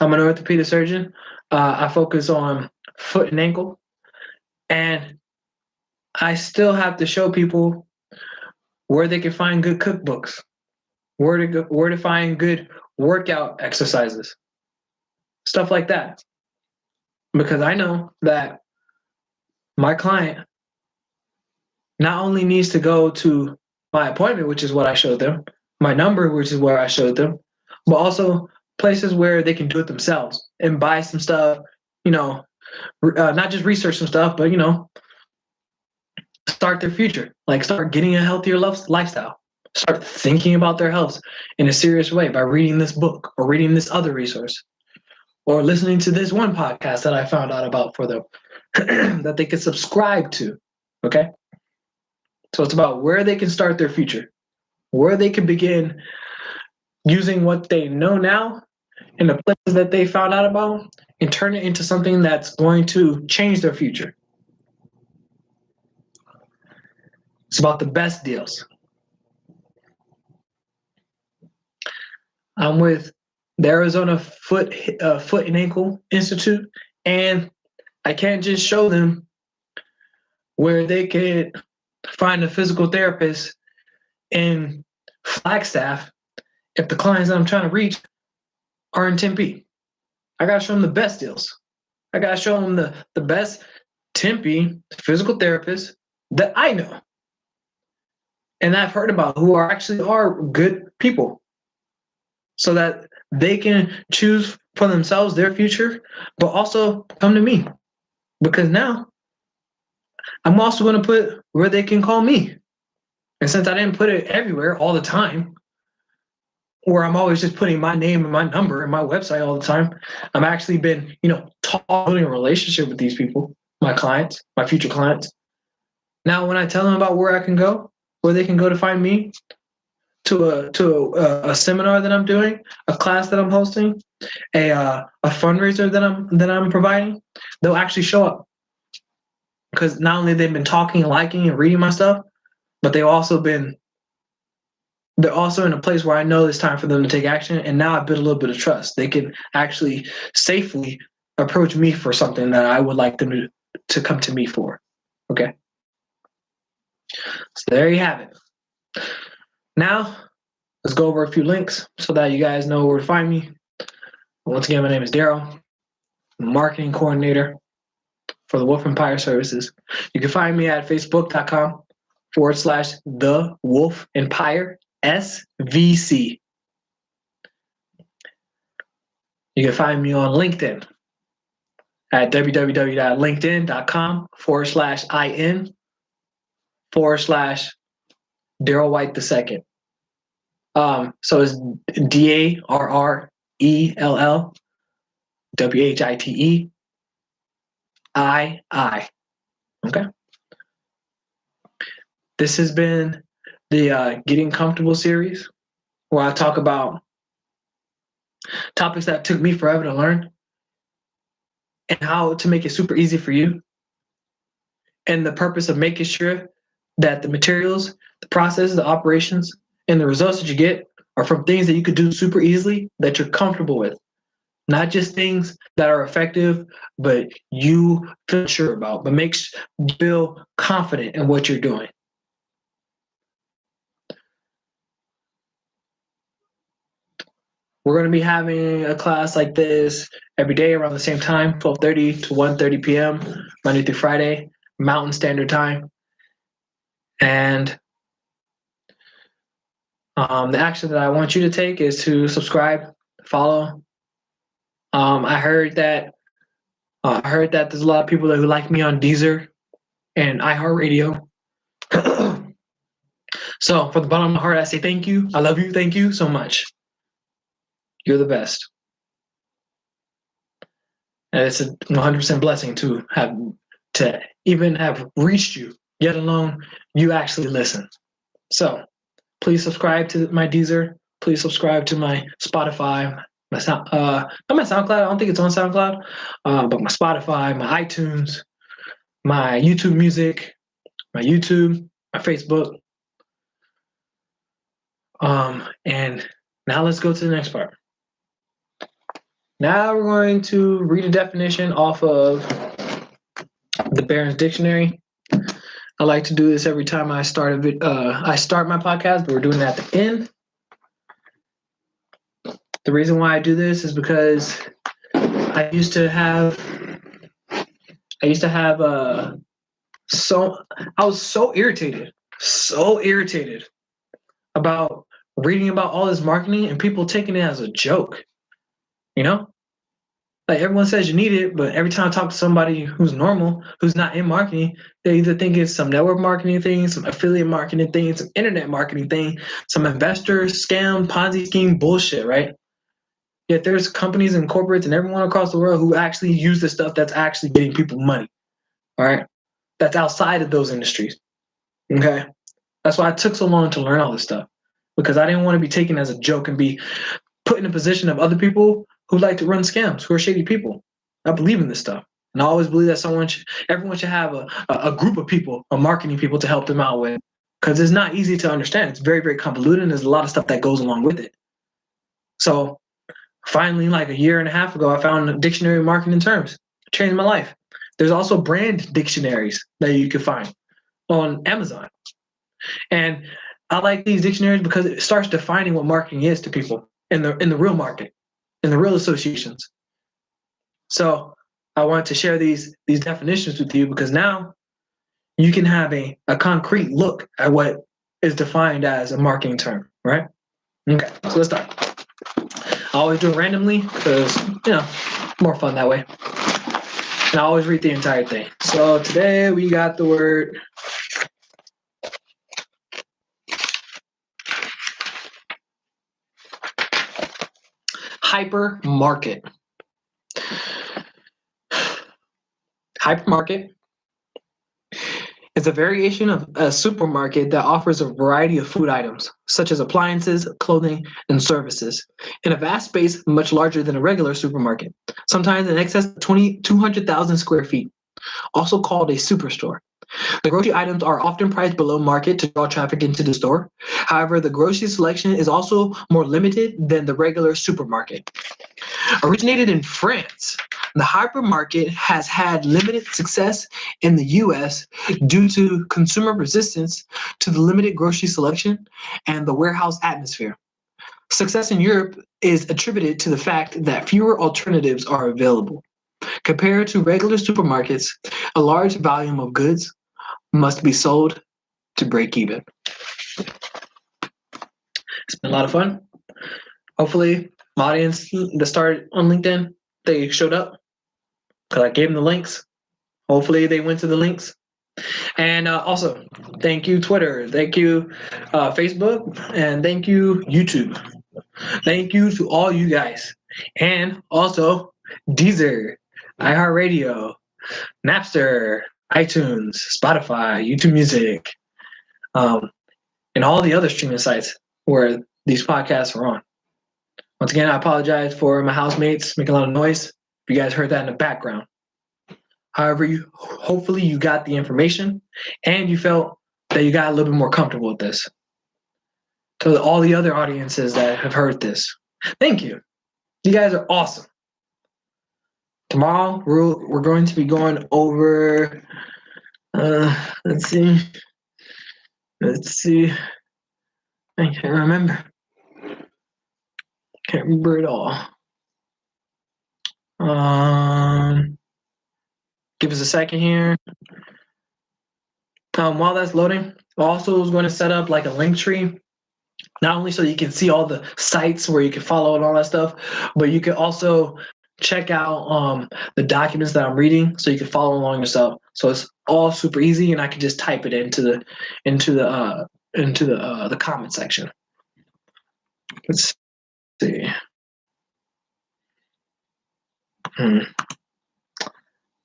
I'm an orthopedic surgeon. I focus on foot and ankle. And I still have to show people where they can find good cookbooks, where to find good workout exercises, stuff like that. Because I know that my client not only needs to go to my appointment, which is what I showed them, my number, which is where I showed them, but also places where they can do it themselves and buy some stuff, not just research some stuff, but, start their future, like start getting a healthier lifestyle, start thinking about their health in a serious way by reading this book or reading this other resource or listening to this one podcast that I found out about for them that they can subscribe to. Okay. So it's about where they can start their future, where they can begin using what they know now and the places that they found out about and turn it into something that's going to change their future. It's about the best deals. I'm with the Arizona Foot and Ankle Institute, and I can't just show them where they could find a physical therapist in Flagstaff if the clients that I'm trying to reach are in Tempe. I gotta show them the best deals. I gotta show them the best Tempe physical therapists that I know and I've heard about who are good people, so that they can choose for themselves their future, but also come to me. Because now I'm also going to put where they can call me. And since I didn't put it everywhere all the time, or I'm always just putting my name and my number and my website all the time, I'm actually been, building a relationship with these people, my clients, my future clients. Now, when I tell them about where I can go, where they can go to find me, to a seminar that I'm doing, a class that I'm hosting, a fundraiser that I'm providing, they'll actually show up. Because not only they've been talking, liking, and reading my stuff, but they're also in a place where I know it's time for them to take action. And now I've built a little bit of trust. They can actually safely approach me for something that I would like them to come to me for. Okay. So there you have it. Now, let's go over a few links so that you guys know where to find me. Once again, my name is Daryl, marketing coordinator for the Wolf Empire Services. You can find me at facebook.com/The Wolf Empire SVC. You can find me on LinkedIn at www.linkedin.com/IN/Daryl White II. So it's DARRELLWHITEII. Okay. This has been the Getting Comfortable series, where I talk about topics that took me forever to learn and how to make it super easy for you. And the purpose of making sure that the materials, the processes, the operations, and the results that you get are from things that you could do super easily, that you're comfortable with. Not just things that are effective, but you feel sure about, but makes you feel confident in what you're doing. We're going to be having a class like this every day around the same time, 12:30 to 1:30 p.m., Monday through Friday, Mountain Standard Time. And the action that I want you to take is to subscribe, follow. I heard that there's a lot of people who like me on Deezer and iHeartRadio. So from the bottom of my heart, I say thank you. I love you. Thank you so much. You're the best. And it's a 100% blessing to even have reached you, yet alone you actually listen. So please subscribe to my Deezer. Please subscribe to my Spotify, not my SoundCloud. I don't think it's on SoundCloud, but my Spotify, my iTunes, my YouTube Music, my YouTube, my Facebook. And now let's go to the next part. Now we're going to read a definition off of the Barron's Dictionary. I like to do this every time I start I start my podcast, but we're doing that at the end. The reason why I do this is because I used to have I was so irritated about reading about all this marketing and people taking it as a joke. You know? Like everyone says you need it, but every time I talk to somebody who's normal, who's not in marketing, they either think it's some network marketing thing, some affiliate marketing thing, some internet marketing thing, some investor scam, Ponzi scheme bullshit, right? Yet there's companies and corporates and everyone across the world who actually use the stuff that's actually getting people money. All right. That's outside of those industries. Okay. That's why it took so long to learn all this stuff. Because I didn't want to be taken as a joke and be put in a position of other people who like to run scams, who are shady people. I believe in this stuff. And I always believe that everyone should have a group of people, a marketing people to help them out with. Because it's not easy to understand. It's very, very convoluted and there's a lot of stuff that goes along with it. So finally, like a year and a half ago, I found a dictionary of marketing terms. It changed my life. There's also brand dictionaries that you can find on Amazon. And I like these dictionaries because it starts defining what marketing is to people in the real market, in the real associations. So I wanted to share these definitions with you because now you can have a concrete look at what is defined as a marketing term, right? Okay, so let's start. I always do it randomly because, more fun that way. And I always read the entire thing. So today we got the word hypermarket. Hypermarket is a variation of a supermarket that offers a variety of food items, such as appliances, clothing, and services, in a vast space much larger than a regular supermarket, sometimes in excess of 200,000 square feet, also called a superstore. The grocery items are often priced below market to draw traffic into the store. However, the grocery selection is also more limited than the regular supermarket. Originated in France, the hypermarket has had limited success in the US due to consumer resistance to the limited grocery selection and the warehouse atmosphere. Success in Europe is attributed to the fact that fewer alternatives are available. Compared to regular supermarkets, a large volume of goods must be sold to break even. It's been a lot of fun. Hopefully, my audience that started on LinkedIn, they showed up because I gave them the links. Hopefully, they went to the links. And also, thank you, Twitter. Thank you, Facebook. And thank you, YouTube. Thank you to all you guys. And also, Deezer, iHeartRadio, Napster, iTunes, Spotify, YouTube Music, and all the other streaming sites where these podcasts are on. Once again, I apologize for my housemates making a lot of noise. If you guys heard that in the background. However, hopefully you got the information and you felt that you got a little bit more comfortable with this. To all the other audiences that have heard this, thank you. You guys are awesome. Tomorrow, we're going to be going over, let's see. I can't remember. Can't remember it all. Give us a second here. While that's loading, also is going to set up like a link tree, not only so you can see all the sites where you can follow and all that stuff, but you can also check out the documents that I'm reading so you can follow along yourself. So it's all super easy, and I can just type it into the comment section. Let's see.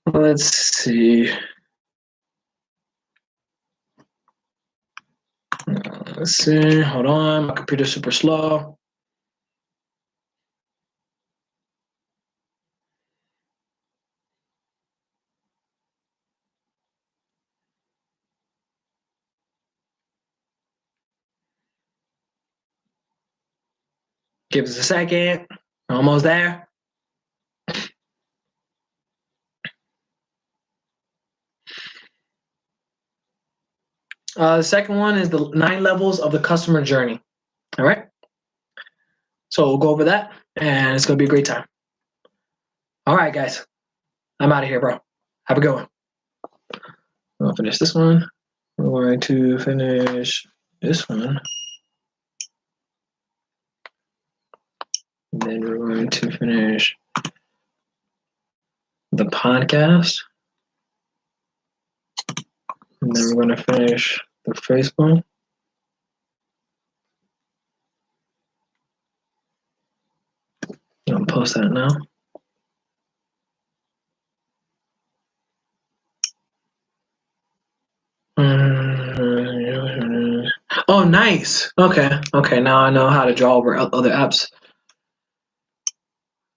Let's see. Let's see. Hold on. My computer's super slow. Give us a second. Almost there. The second one is the 9 levels of the customer journey. All right. So we'll go over that, and it's gonna be a great time. All right, guys. I'm out of here, bro. Have a good one. I'll finish this one. We're going to finish this one. And then we're going to finish the podcast. And then we're going to finish the Facebook. I'll post that now. Oh, nice. Okay. Okay. Now I know how to draw over other apps.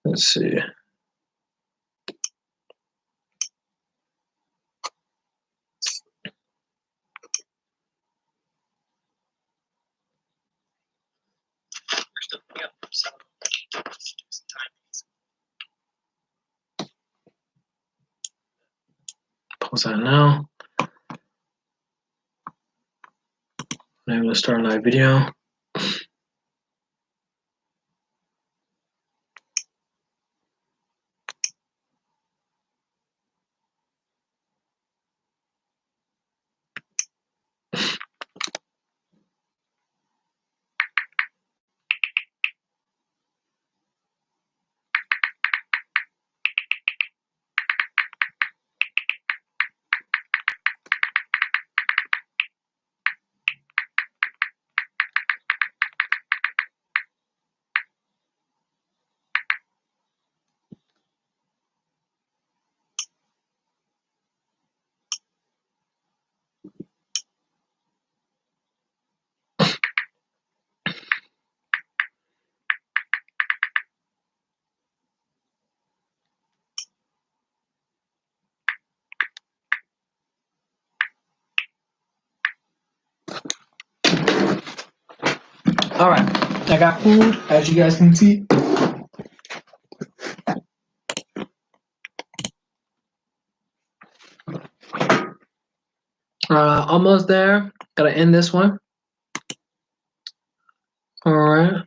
Let's see. Post that now. I'm able to start a live video. All right. I got food, as you guys can see. Almost there. Gotta end this one. All right.